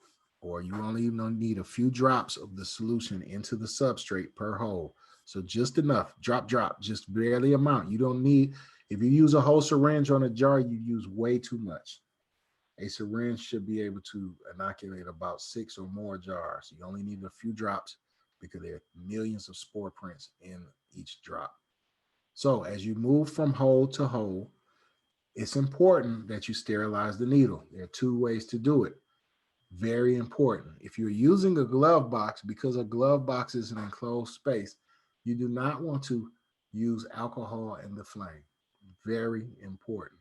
A: or you only need a few drops of the solution into the substrate per hole. So just enough, drop, just barely amount. You don't need, if you use a whole syringe on a jar, you use way too much. A syringe should be able to inoculate about 6 or more jars. You only need a few drops because there are millions of spore prints in each drop. So as you move from hole to hole, it's important that you sterilize the needle. There are 2 ways to do it. Very important. If you're using a glove box, because a glove box is an enclosed space, you do not want to use alcohol in the flame. Very important.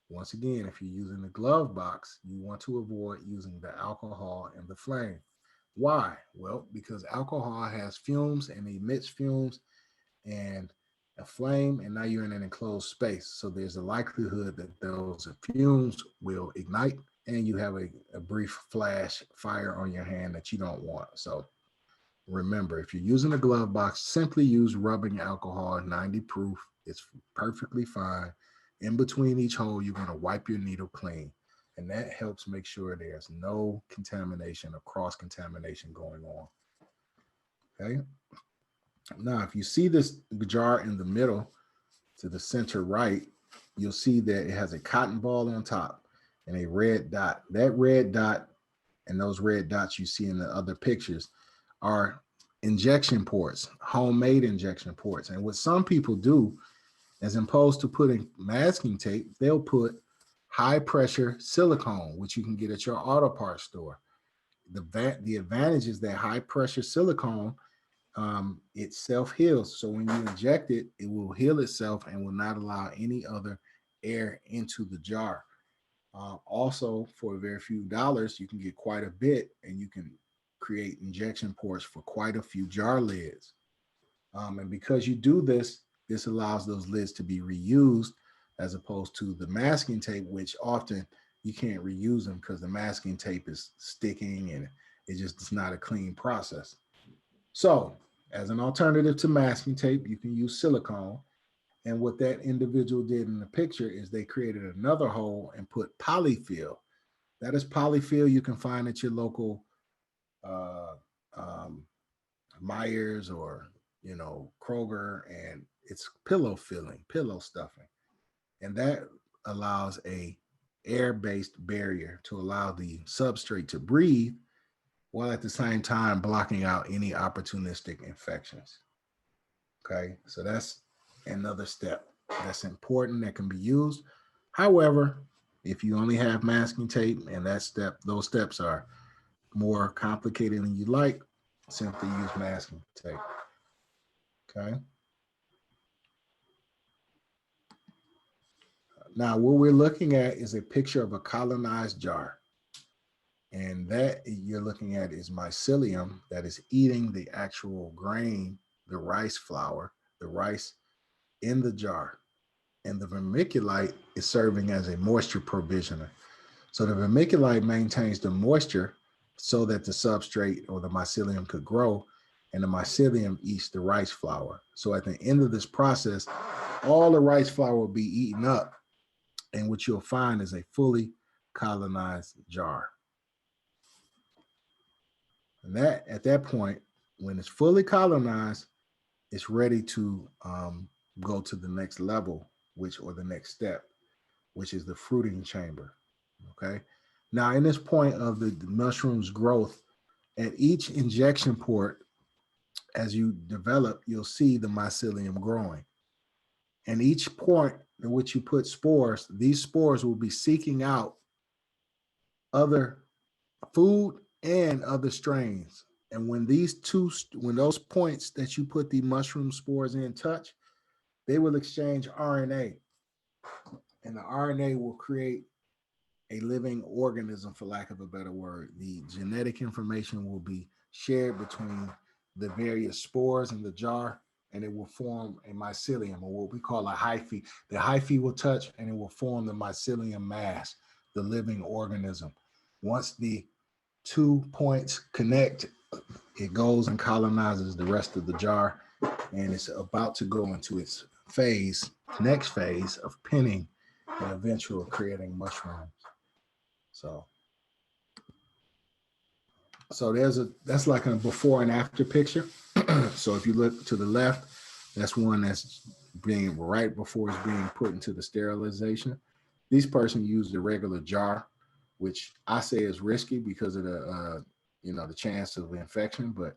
A: Once again, if you're using the glove box, you want to avoid using the alcohol in the flame. Why? Well, because alcohol has fumes and emits fumes, and a flame, and now you're in an enclosed space. So there's a likelihood that those fumes will ignite, and you have a brief flash fire on your hand that you don't want. So remember, if you're using a glove box, simply use rubbing alcohol, 90 proof. It's perfectly fine. In between each hole, you're going to wipe your needle clean, and that helps make sure there's no contamination or cross-contamination going on. Okay. Now, if you see this jar in the middle to the center right, you'll see that it has a cotton ball on top and a red dot. That red dot and those red dots you see in the other pictures are injection ports, homemade injection ports. And what some people do, as opposed to putting masking tape, they'll put high pressure silicone, which you can get at your auto parts store. The advantage is that high pressure silicone, it self-heals. So when you inject it, it will heal itself and will not allow any other air into the jar. Also, for a very few dollars, you can get quite a bit, and you can create injection ports for quite a few jar lids. And because you do this, this allows those lids to be reused, as opposed to the masking tape, which often you can't reuse them because the masking tape is sticking and it's not a clean process. So as an alternative to masking tape, you can use silicone. And what that individual did in the picture is they created another hole and put polyfill. That is polyfill you can find at your local uh, um, Myers or Kroger, and it's pillow filling, pillow stuffing, and that allows a air-based barrier to allow the substrate to breathe while at the same time blocking out any opportunistic infections. Okay, so that's another step that's important that can be used. However, if you only have masking tape and those steps are more complicated than you like, simply use masking tape. Okay. Now, what we're looking at is a picture of a colonized jar. And that you're looking at is mycelium that is eating the actual grain, the rice flour, the rice in the jar. And the vermiculite is serving as a moisture provisioner. So the vermiculite maintains the moisture so that the substrate or the mycelium could grow, and the mycelium eats the rice flour. So at the end of this process, all the rice flour will be eaten up, and what you'll find is a fully colonized jar. And that at that point, when it's fully colonized, it's ready to go to the next level, or the next step, which is the fruiting chamber. Okay. Now, in this point of the mushroom's growth, at each injection port, as you develop, you'll see the mycelium growing. And each point in which you put spores, these spores will be seeking out other food and other strains. And when those points that you put the mushroom spores in touch, they will exchange RNA. And the RNA will create a living organism, for lack of a better word. The genetic information will be shared between the various spores in the jar, and it will form a mycelium, or what we call a hyphae. The hyphae will touch, and it will form the mycelium mass, the living organism. Once the 2 points connect, it goes and colonizes the rest of the jar, and it's about to go into its next phase of pinning and eventually creating mushrooms. So that's like a before and after picture. So if you look to the left, that's one that's being right before it's being put into the sterilization. This person used a regular jar, which I say is risky because of the chance of infection, but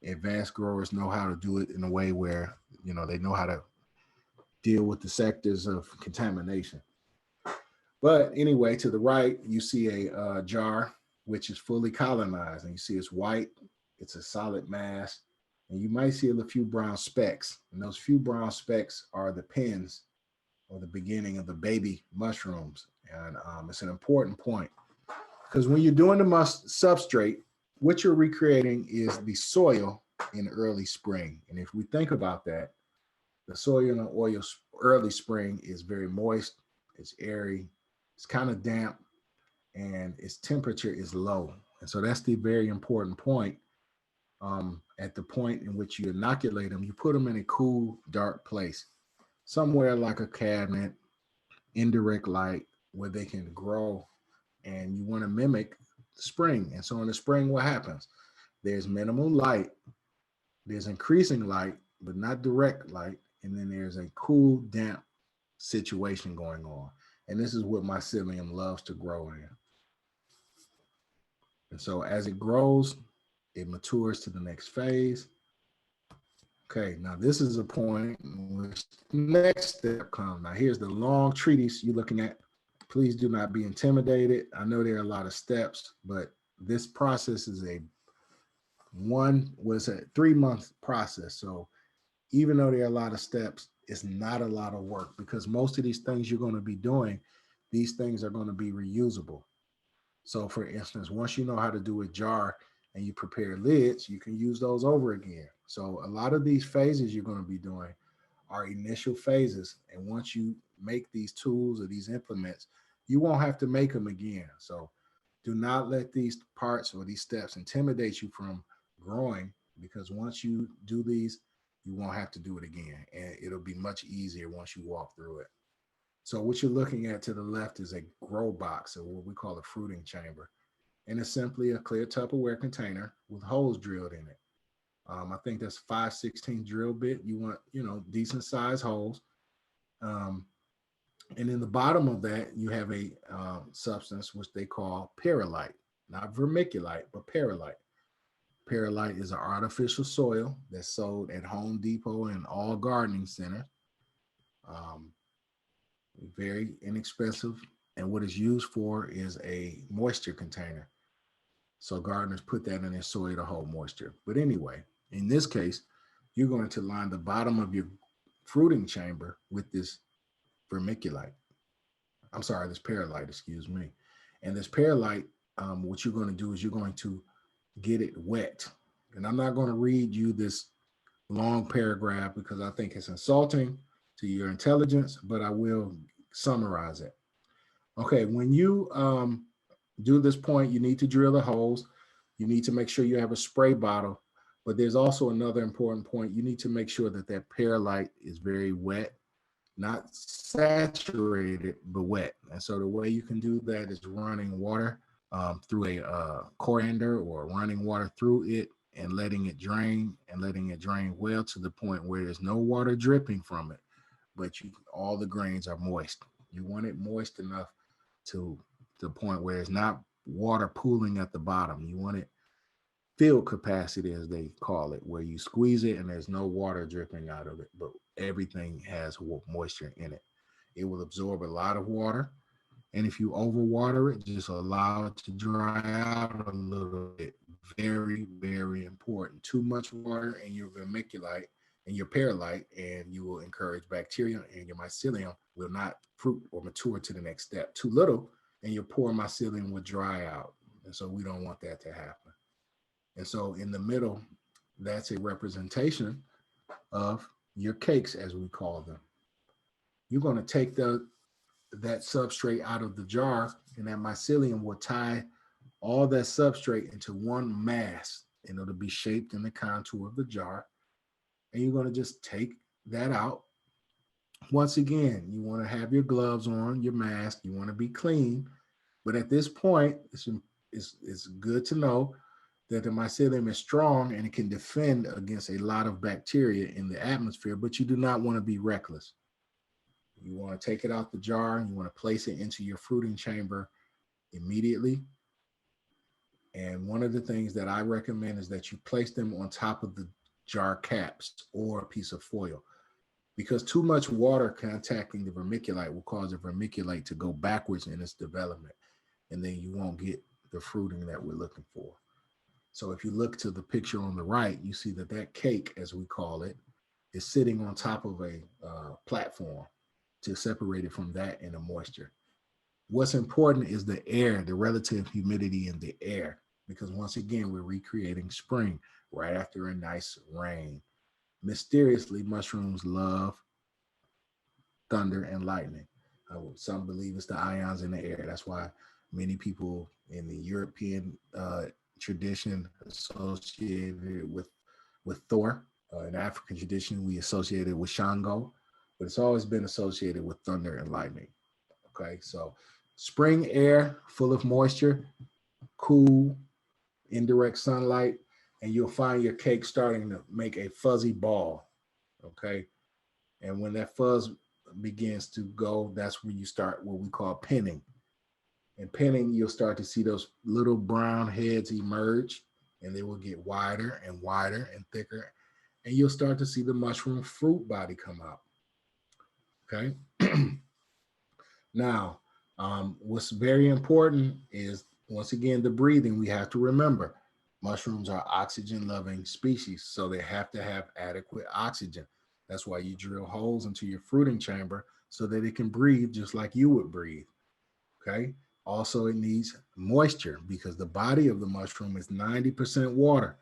A: advanced growers know how to do it in a way where, they know how to deal with the sectors of contamination. But anyway, to the right, you see a jar which is fully colonized, and you see it's white, it's a solid mass, and you might see a few brown specks. And those few brown specks are the pins or the beginning of the baby mushrooms. And it's an important point because when you're doing the substrate, what you're recreating is the soil in early spring. And if we think about that, the soil in the early spring is very moist, it's airy, it's kind of damp, and its temperature is low. And so that's the very important point. At the point in which you inoculate them, you put them in a cool, dark place, somewhere like a cabinet, indirect light, where they can grow. And you want to mimic spring. And so in the spring, what happens? There's minimal light, there's increasing light, but not direct light. And then there's a cool, damp situation going on. And this is what mycelium loves to grow in. And so as it grows, it matures to the next phase. Okay, now this is a point in which the next step comes. Now here's the long treatise you're looking at. Please do not be intimidated. I know there are a lot of steps, but this process is a 3-month process. So even though there are a lot of steps, it's not a lot of work because most of these things you're going to be doing, these things are going to be reusable. So for instance, once you know how to do a jar and you prepare lids, you can use those over again. So a lot of these phases you're going to be doing are initial phases. And once you make these tools or these implements, you won't have to make them again. So do not let these parts or these steps intimidate you from growing, because once you do these, you won't have to do it again. And it'll be much easier once you walk through it. So what you're looking at to the left is a grow box, or what we call a fruiting chamber. And it's simply a clear Tupperware container with holes drilled in it. I think that's 5/16 drill bit. You want, decent size holes. And in the bottom of that, you have a substance which they call perlite, not vermiculite, but perlite. Perlite is an artificial soil that's sold at Home Depot and all gardening centers. Um, Very inexpensive. And what it's used for is a moisture container. So gardeners put that in their soil to hold moisture. But anyway, in this case, you're going to line the bottom of your fruiting chamber with this vermiculite. I'm sorry, this perlite, excuse me. And this perlite, what you're going to do is you're going to get it wet. And I'm not going to read you this long paragraph because I think it's insulting to your intelligence, but I will summarize it. Okay, when you do this point, you need to drill the holes. You need to make sure you have a spray bottle. But there's also another important point. You need to make sure that that perlite is very wet, not saturated, but wet. And so the way you can do that is running water through a coriander or running water through it and letting it drain and letting it drain well to the point where there's no water dripping from it, but all the grains are moist. You want it moist enough to the point where it's not water pooling at the bottom. You want it field capacity, as they call it, where you squeeze it and there's no water dripping out of it, but everything has moisture in it. It will absorb a lot of water. And if you overwater it, just allow it to dry out a little bit. Very, very important. Too much water in your vermiculite and your perlite, and you will encourage bacteria, and your mycelium will not fruit or mature to the next step. Too little, and your poor mycelium will dry out. And so we don't want that to happen. And so in the middle, that's a representation of your cakes, as we call them. You're going to take that substrate out of the jar, and that mycelium will tie all that substrate into one mass, and it'll be shaped in the contour of the jar. And you're going to just take that out. Once again, you want to have your gloves on, your mask, you want to be clean. But at this point, it's good to know that the mycelium is strong and it can defend against a lot of bacteria in the atmosphere, but you do not want to be reckless. You want to take it out the jar and you want to place it into your fruiting chamber immediately. And one of the things that I recommend is that you place them on top of the jar caps or a piece of foil, because too much water contacting the vermiculite will cause the vermiculite to go backwards in its development, and then you won't get the fruiting that we're looking for. So if you look to the picture on the right, you see that that cake, as we call it, is sitting on top of a platform to separate it from that and the moisture. What's important is the air, the relative humidity in the air, because once again, we're recreating spring right after a nice rain. Mysteriously, mushrooms love thunder and lightning. Some believe it's the ions in the air. That's why many people in the European tradition associated with Thor. In African tradition, we associate it with Shango, but it's always been associated with thunder and lightning. Okay, so spring air full of moisture, cool, indirect sunlight, and you'll find your cake starting to make a fuzzy ball. Okay, and when that fuzz begins to go, that's when you start what we call pinning. And pinning, you'll start to see those little brown heads emerge, and they will get wider and wider and thicker, and you'll start to see the mushroom fruit body come out. Okay. Now, what's very important is, once again, the breathing. We have to remember mushrooms are oxygen loving species, so they have to have adequate oxygen. That's why you drill holes into your fruiting chamber so that it can breathe just like you would breathe. Okay. Also, it needs moisture because the body of the mushroom is 90% water.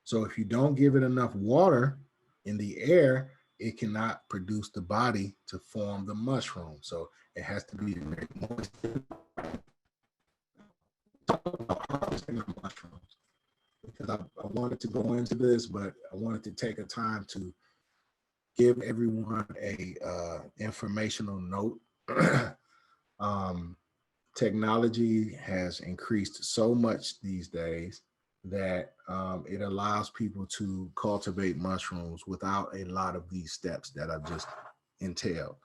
A: So if you don't give it enough water in the air, it cannot produce the body to form the mushroom. So it has to be very moist. Talk about harvesting of mushrooms, because I wanted to go into this, but I wanted to take a time to give everyone a informational note. Technology has increased so much these days that it allows people to cultivate mushrooms without a lot of these steps that I've just entailed.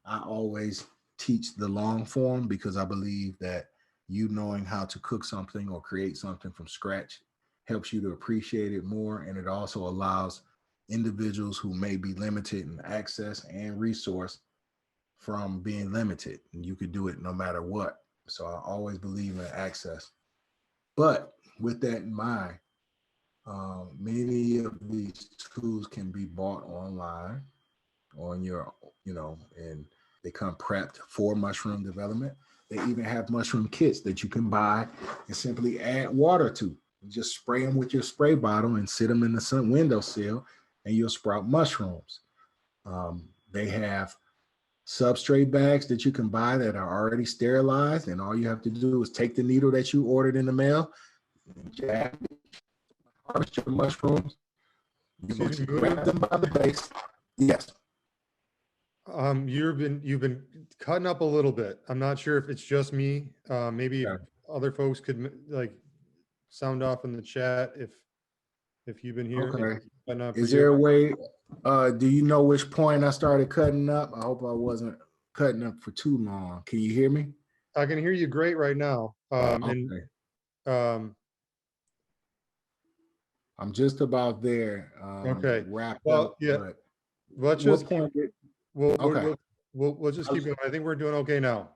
A: I always teach the long form because I believe that you knowing how to cook something or create something from scratch helps you to appreciate it more. And it also allows individuals who may be limited in access and resource from being limited. And you could do it no matter what. So I always believe in access. But with that in mind, many of these tools can be bought online on your, and they come prepped for mushroom development. They even have mushroom kits that you can buy and simply add water to. You just spray them with your spray bottle and sit them in the sun windowsill, and you'll sprout mushrooms. They have substrate bags that you can buy that are already sterilized, and all you have to do is take the needle that you ordered in the mail, jab, harvest your mushrooms. You're going to grab them by the base. Yes.
B: You've been cutting up a little bit. I'm not sure if it's just me. Maybe other folks could like sound off in the chat if you've been here.
A: Okay. Is there a way? Do you know which point I started cutting up? I hope I wasn't cutting up for too long. Can you hear me?
B: I can hear you great right now.
A: Okay. I'm just about there.
B: Okay.
A: Wrapped
B: well,
A: up.
B: Yeah.
A: But
B: Let's just
A: okay.
B: We'll just keep going. I think we're doing okay now.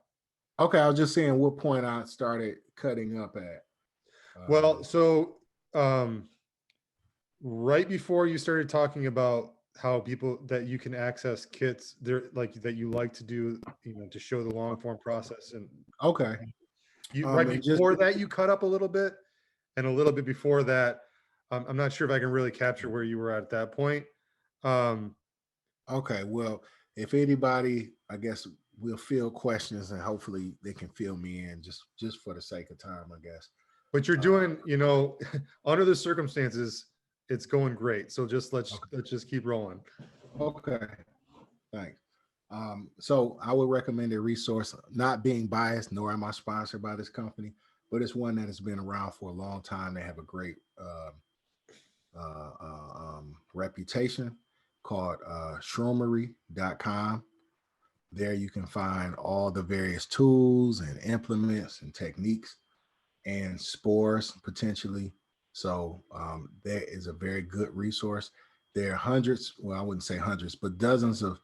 A: Okay, I was just saying what point I started cutting up at.
B: Well, so right before you started talking about how people that you can access kits there, like that you like to do, to show the long form process, and
A: okay,
B: right before that you cut up a little bit, and a little bit before that, I'm not sure if I can really capture where you were at that point.
A: Okay, well, if anybody, I guess we'll field questions and hopefully they can fill me in just for the sake of time, I guess.
B: But you're doing, under the circumstances, it's going great. So let's just keep rolling.
A: Okay, thanks. So I would recommend a resource, not being biased, nor am I sponsored by this company, but it's one that has been around for a long time. They have a great reputation, called shroomery.com. There you can find all the various tools and implements and techniques and spores potentially. So there is a very good resource. There are hundreds, well, I wouldn't say hundreds, but dozens of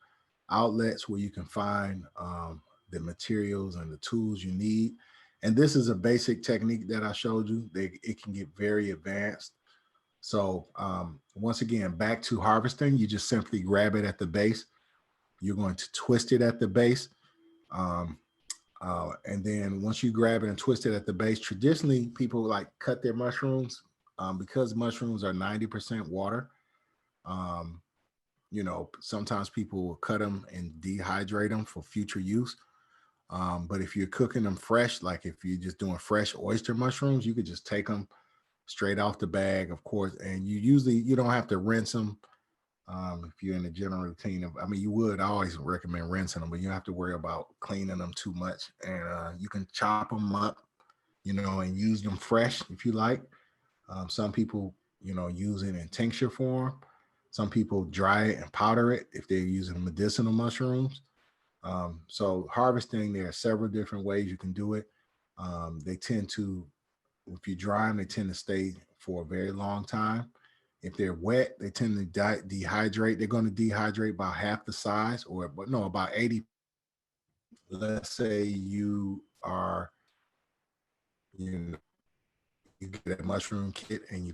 A: outlets where you can find the materials and the tools you need. And this is a basic technique that I showed you. It can get very advanced. So once again, back to harvesting, you just simply grab it at the base. You're going to twist it at the base. And then once you grab it and twist it at the base, traditionally people like cut their mushrooms because mushrooms are 90% water. Sometimes people will cut them and dehydrate them for future use. But if you're cooking them fresh, like if you're just doing fresh oyster mushrooms, you could just take them straight off the bag, of course. And you don't have to rinse them. If you're in the general routine you would always recommend rinsing them, but you don't have to worry about cleaning them too much. And you can chop them up, and use them fresh if you like. Some people, use it in tincture form. Some people dry it and powder it if they're using medicinal mushrooms. So harvesting, there are several different ways you can do it. They tend to, if you dry them, they tend to stay for a very long time. If they're wet, they tend to dehydrate. They're going to dehydrate about half the size, about 80. Let's say you get a mushroom kit and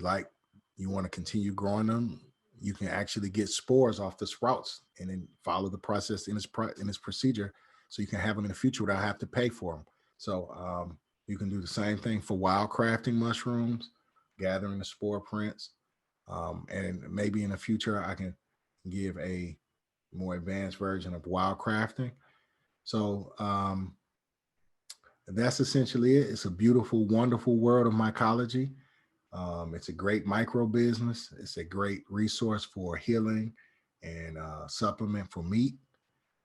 A: you want to continue growing them. You can actually get spores off the sprouts and then follow the process in this procedure, so you can have them in the future without having to pay for them. So you can do the same thing for wild crafting mushrooms, gathering the spore prints. And maybe in the future, I can give a more advanced version of wild crafting. So that's essentially it. It's a beautiful, wonderful world of mycology. It's a great micro business. It's a great resource for healing and supplement for meat.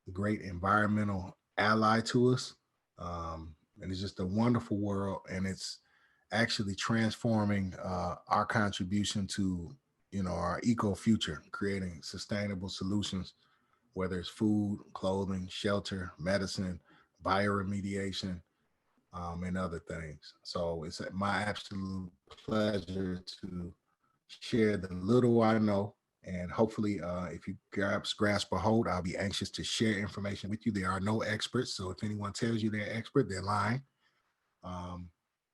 A: A great environmental ally to us. And it's just a wonderful world. And it's actually transforming our contribution to our eco future, creating sustainable solutions whether it's food, clothing, shelter, medicine, bioremediation, and other things. So it's my absolute pleasure to share the little I know. And hopefully, if you grasp a hold, I'll be anxious to share information with you. There are no experts. So if anyone tells you they're expert, they're lying.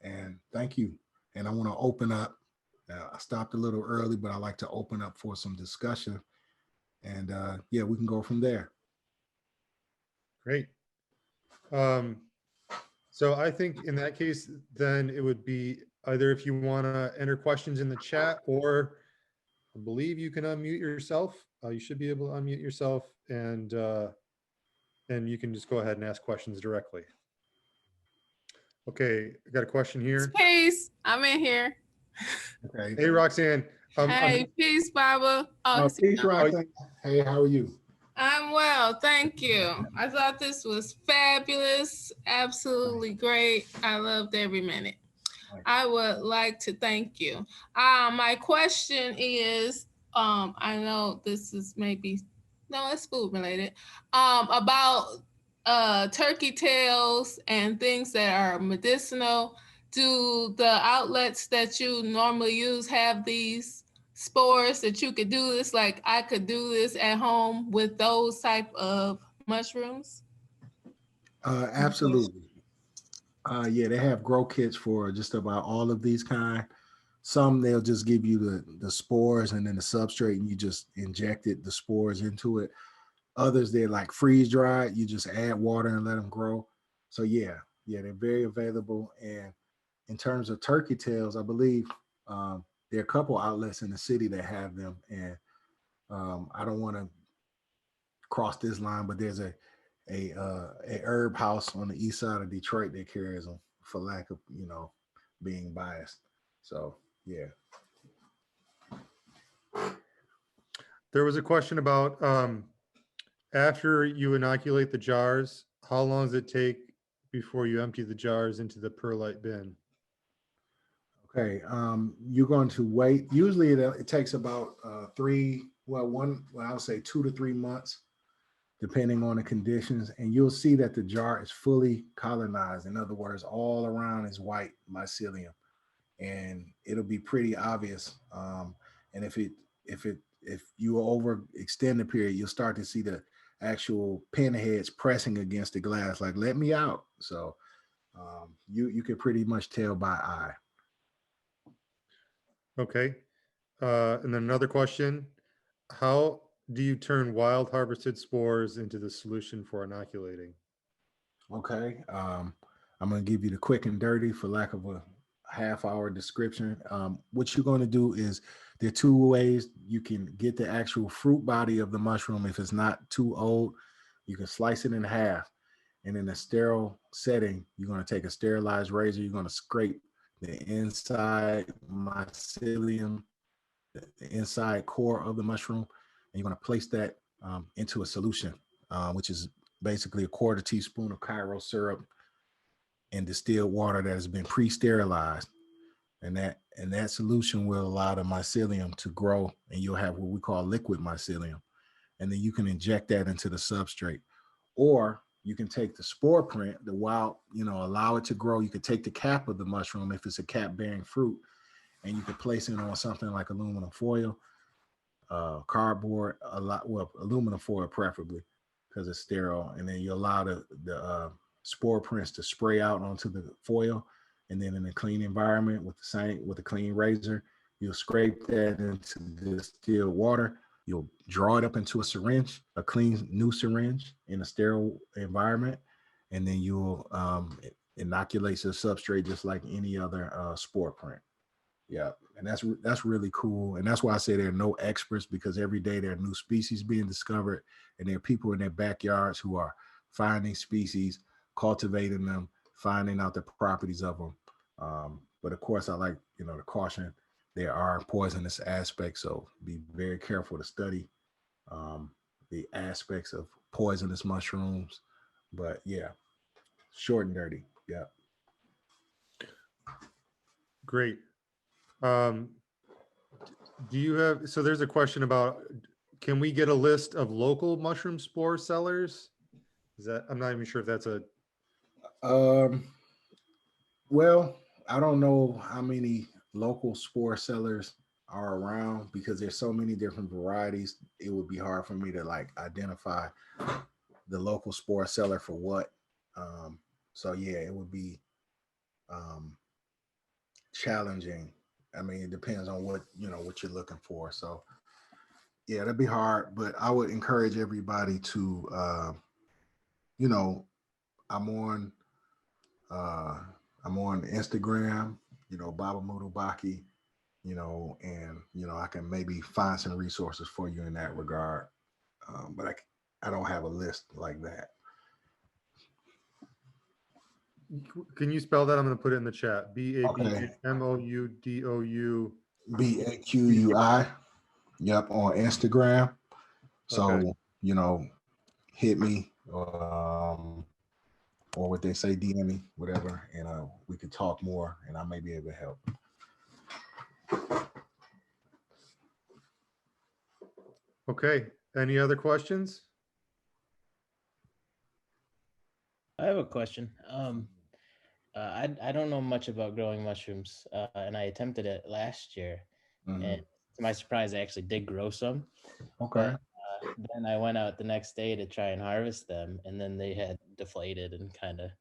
A: And thank you. And I want to open up. I stopped a little early, but I like to open up for some discussion. And yeah, we can go from there.
B: Great. So I think in that case, then it would be either if you want to enter questions in the chat, or I believe you can unmute yourself. You should be able to unmute yourself, and you can just go ahead and ask questions directly. Okay, I got a question here.
C: Peace. I'm in here.
A: Okay.
B: Hey, Roxanne.
C: Hey, peace, Baba.
A: Peace, Roxanne. Hey, how are you?
C: I'm well, thank you. I thought this was fabulous, absolutely great. I loved every minute. I would like to thank you. My question is, I know this is it's food related, about turkey tails and things that are medicinal. Do the outlets that you normally use have these spores that you could do this? Like I could do this at home with those type of mushrooms?
A: Absolutely. Yeah, they have grow kits for just about all of these kind. Some they'll just give you the spores and then the substrate, and you just injected the spores into it. Others they're like freeze dried. You just add water and let them grow. So yeah, they're very available. And in terms of turkey tails, I believe there are a couple outlets in the city that have them. And I don't want to cross this line, but there's a herb house on the east side of Detroit that carries them, for lack of being biased. So yeah.
B: There was a question about after you inoculate the jars, how long does it take before you empty the jars into the perlite bin?
A: Okay, you're going to wait. Usually it takes about I would say 2 to 3 months, depending on the conditions. And you'll see that the jar is fully colonized. In other words, all around is white mycelium, and it'll be pretty obvious. And if you overextend the period, you'll start to see the actual pinheads pressing against the glass, like "let me out." So you can pretty much tell by eye.
B: Okay. And then another question: how do you turn wild harvested spores into the solution for inoculating?
A: Okay. I'm going to give you the quick and dirty, for lack of a half-hour description. What you're going to do is there are two ways you can get the actual fruit body of the mushroom. If it's not too old, you can slice it in half. And in a sterile setting, you're going to take a sterilized razor. You're going to scrape the inside mycelium, the inside core of the mushroom, and you're going to place that into a solution, which is basically a quarter teaspoon of Cairo syrup and distilled water that has been pre-sterilized. And that solution will allow the mycelium to grow, and you'll have what we call liquid mycelium. And then you can inject that into the substrate. Or you can take the spore print, the wild, allow it to grow. You could take the cap of the mushroom if it's a cap bearing fruit, and you could place it on something like aluminum foil, cardboard, aluminum foil preferably, because it's sterile. And then you allow the spore prints to spray out onto the foil, and then in a clean environment with a clean razor, you'll scrape that into distilled water. You'll draw it up into a syringe, a clean new syringe in a sterile environment, and then you'll inoculate your substrate just like any other spore print. Yeah, and that's really cool, and that's why I say there are no experts, because every day there are new species being discovered, and there are people in their backyards who are finding species, cultivating them, finding out the properties of them. But of course, I like to caution there are poisonous aspects, so be very careful to study the aspects of poisonous mushrooms. But yeah, short and dirty. Yeah.
B: Great. Do you have, so there's a question about can we get a list of local mushroom spore sellers? Is that, I'm not even sure if that's a,
A: Well, I don't know how many local spore sellers are around because there's so many different varieties. It would be hard for me to like identify the local spore seller for what. So yeah, it would be challenging. I mean, it depends on what what you're looking for. So yeah, that'd be hard. But I would encourage everybody to, you know, I'm on I'm on Instagram, Baba Moudou Baqui, and I can maybe find some resources for you in that regard. But I don't have a list like that.
B: can you spell that? I'm going to put it in the chat.
A: Okay.
B: BABMOUDOU.
A: BAQUI. Yep, on Instagram. So,
B: Okay.
A: hit me or what they say, DM me, whatever, and we could talk more and I may be able to help.
B: Okay. Any other questions?
D: I have a question. I don't know much about growing mushrooms, and I attempted it last year, and to my surprise, I actually did grow some.
A: Okay.
D: But, then I went out the next day to try and harvest them, and then they had deflated and kind of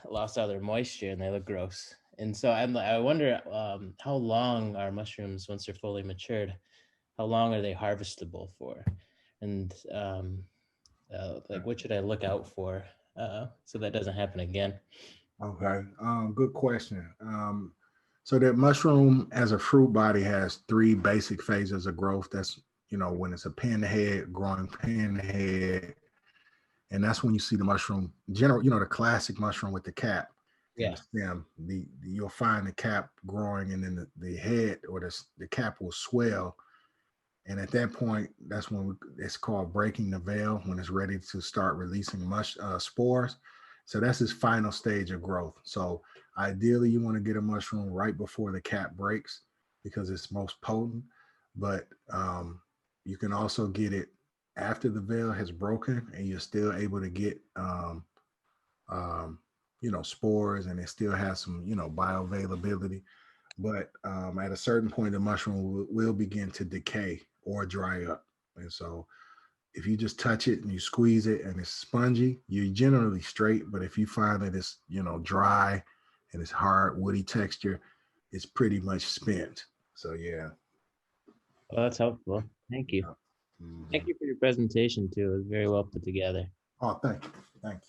D: lost all their moisture, and they look gross. And so I wonder how long are mushrooms once they're fully matured? How long are they harvestable for? And like, what should I look out for so that doesn't happen again?
A: Okay. Good question. So that mushroom as a fruit body has three basic phases of growth. That's, when it's a pinhead, growing pinhead. And that's when you see the mushroom, the classic mushroom with the cap.
D: Yeah.
A: And the stem. You'll find the cap growing and then the head or the cap will swell. And at that point, that's when it's called breaking the veil, when it's ready to start releasing spores. So that's his final stage of growth. So ideally, you want to get a mushroom right before the cap breaks because it's most potent. But you can also get it after the veil has broken and you're still able to get, spores, and it still has some, bioavailability. But at a certain point, the mushroom will begin to decay or dry up. And so if you just touch it and you squeeze it and it's spongy, you're generally straight. But if you find that it's, dry and it's hard, woody texture, it's pretty much spent. So, yeah.
D: Well, that's helpful. Thank you. Thank you for your presentation, too. It was very well put together.
A: Oh, thank you. Thank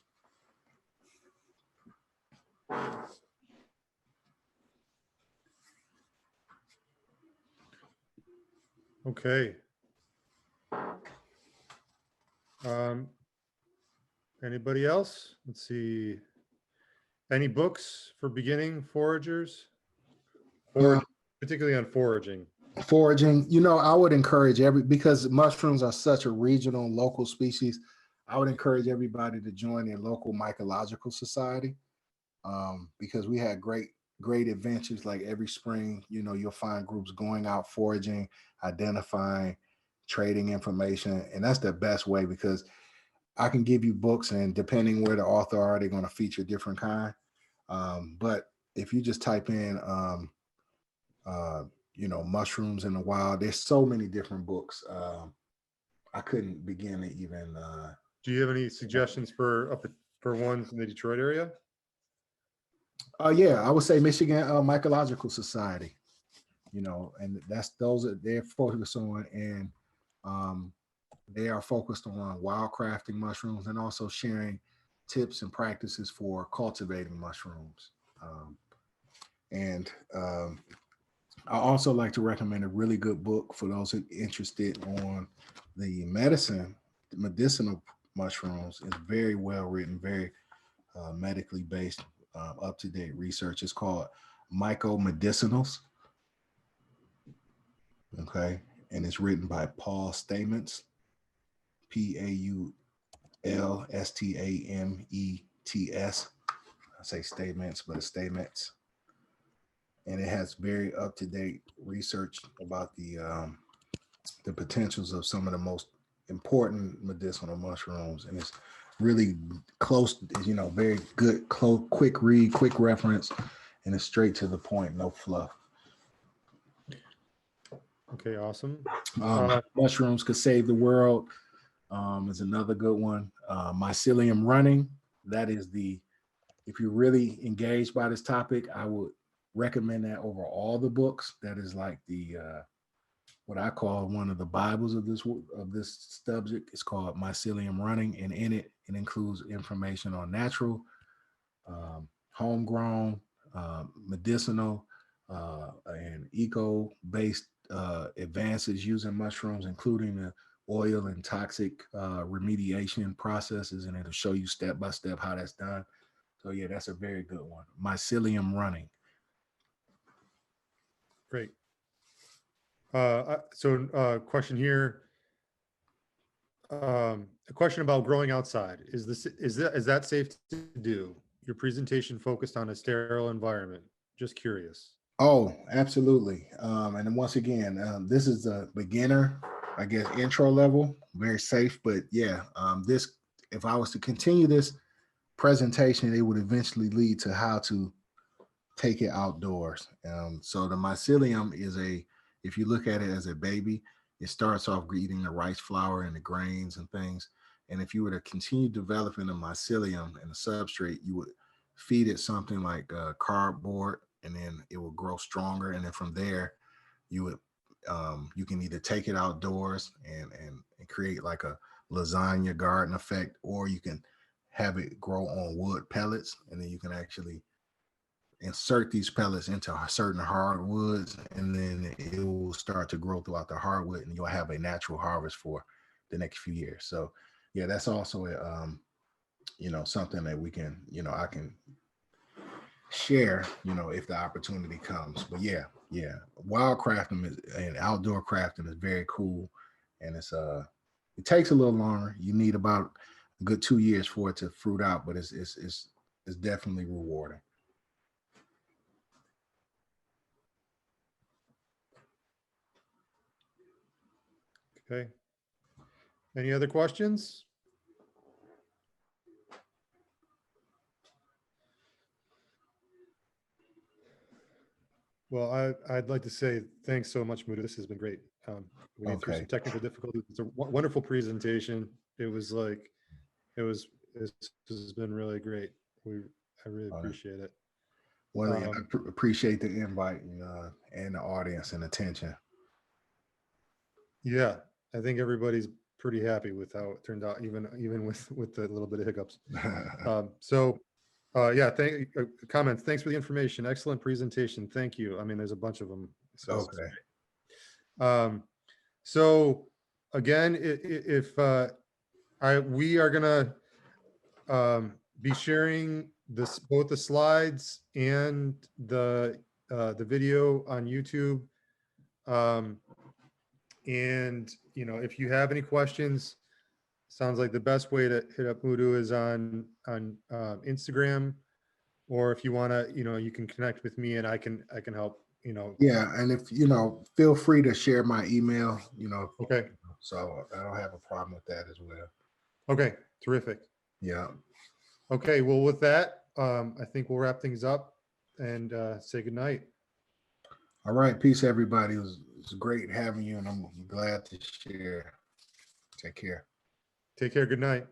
A: you.
B: Okay. Anybody else? Let's see. Any books for beginning foragers? Particularly on foraging.
A: Foraging, I would encourage because mushrooms are such a regional, local species, I would encourage everybody to join their local mycological society, because we had great adventures. Like every spring, you'll find groups going out foraging, identifying, trading information, and that's the best way because I can give you books, and depending where the author are, they're going to feature different kind. But if you just type in mushrooms in the wild, there's so many different books. I couldn't begin to even
B: do you have any suggestions for ones in the Detroit area?
A: Yeah, I would say Michigan Mycological Society, and they're focused on, and they are focused on wildcrafting mushrooms and also sharing tips and practices for cultivating mushrooms. I also like to recommend a really good book for those who are interested on the medicinal mushrooms. It's very well written, very medically based, up-to-date research. It's called Medicinals. Okay. And it's written by Paul Stamets, Paulstamets. I say Stamets, but it's Stamets. And it has very up-to-date research about the the potentials of some of the most important medicinal mushrooms, and it's really close, you know, very good, close, quick read, quick reference, and it's straight to the point, no fluff.
B: Okay, awesome.
A: Mushrooms Could Save the World is another good one. Mycelium Running, that is the, if you're really engaged by this topic, I would recommend that over all the books. That is like the what I call one of the Bibles of this subject. It's called Mycelium Running, and in it, it includes information on natural, homegrown, medicinal, and eco-based advances using mushrooms, including the oil and toxic remediation processes, and it'll show you step by step how that's done. So yeah, that's a very good one. Mycelium Running.
B: Great. Question here. A question about growing outside. Is that safe to do? Your presentation focused on a sterile environment. Just curious.
A: Oh, absolutely. And then once again, this is a beginner, I guess, intro level, very safe. But yeah, this, if I was to continue this presentation, it would eventually lead to how to take it outdoors. So the mycelium is if you look at it as a baby, it starts off eating the rice flour and the grains and things. And if you were to continue developing the mycelium and the substrate, you would feed it something like cardboard, and then it will grow stronger. And then from there, you would you can either take it outdoors and create like a lasagna garden effect, or you can have it grow on wood pellets, and then you can actually insert these pellets into certain hardwoods, and then it will start to grow throughout the hardwood, and you'll have a natural harvest for the next few years. So yeah, that's also a you know, something that we can, you know, I can share, you know, if the opportunity comes. But yeah, wild crafting and outdoor crafting is very cool, and it's it takes a little longer. You need about a good 2 years for it to fruit out, but it's definitely rewarding.
B: Okay. Any other questions? Well, I'd like to say thanks so much, Moudou. This has been great. We went through some technical difficulties. It's a wonderful presentation. It was like, this has been really great. I really appreciate it.
A: Well, yeah, I appreciate the invite and the audience and attention.
B: Yeah, I think everybody's pretty happy with how it turned out, even with the little bit of hiccups. Yeah, comments. Thanks for the information. Excellent presentation. Thank you. I mean, there's a bunch of them. So
A: okay.
B: So again, we are gonna be sharing both the slides and the video on YouTube. And you know, if you have any questions, sounds like the best way to hit up Moudou is on Instagram, or if you want to, you know, you can connect with me and I can help, you know.
A: Yeah, and if you know, feel free to share my email, you know.
B: Okay.
A: So I don't have a problem with that as well.
B: Okay, terrific.
A: Yeah.
B: Okay, well, with that, I think we'll wrap things up and say good night.
A: All right, peace, everybody. It was great having you, and I'm glad to share. Take care.
B: Take care. Good night.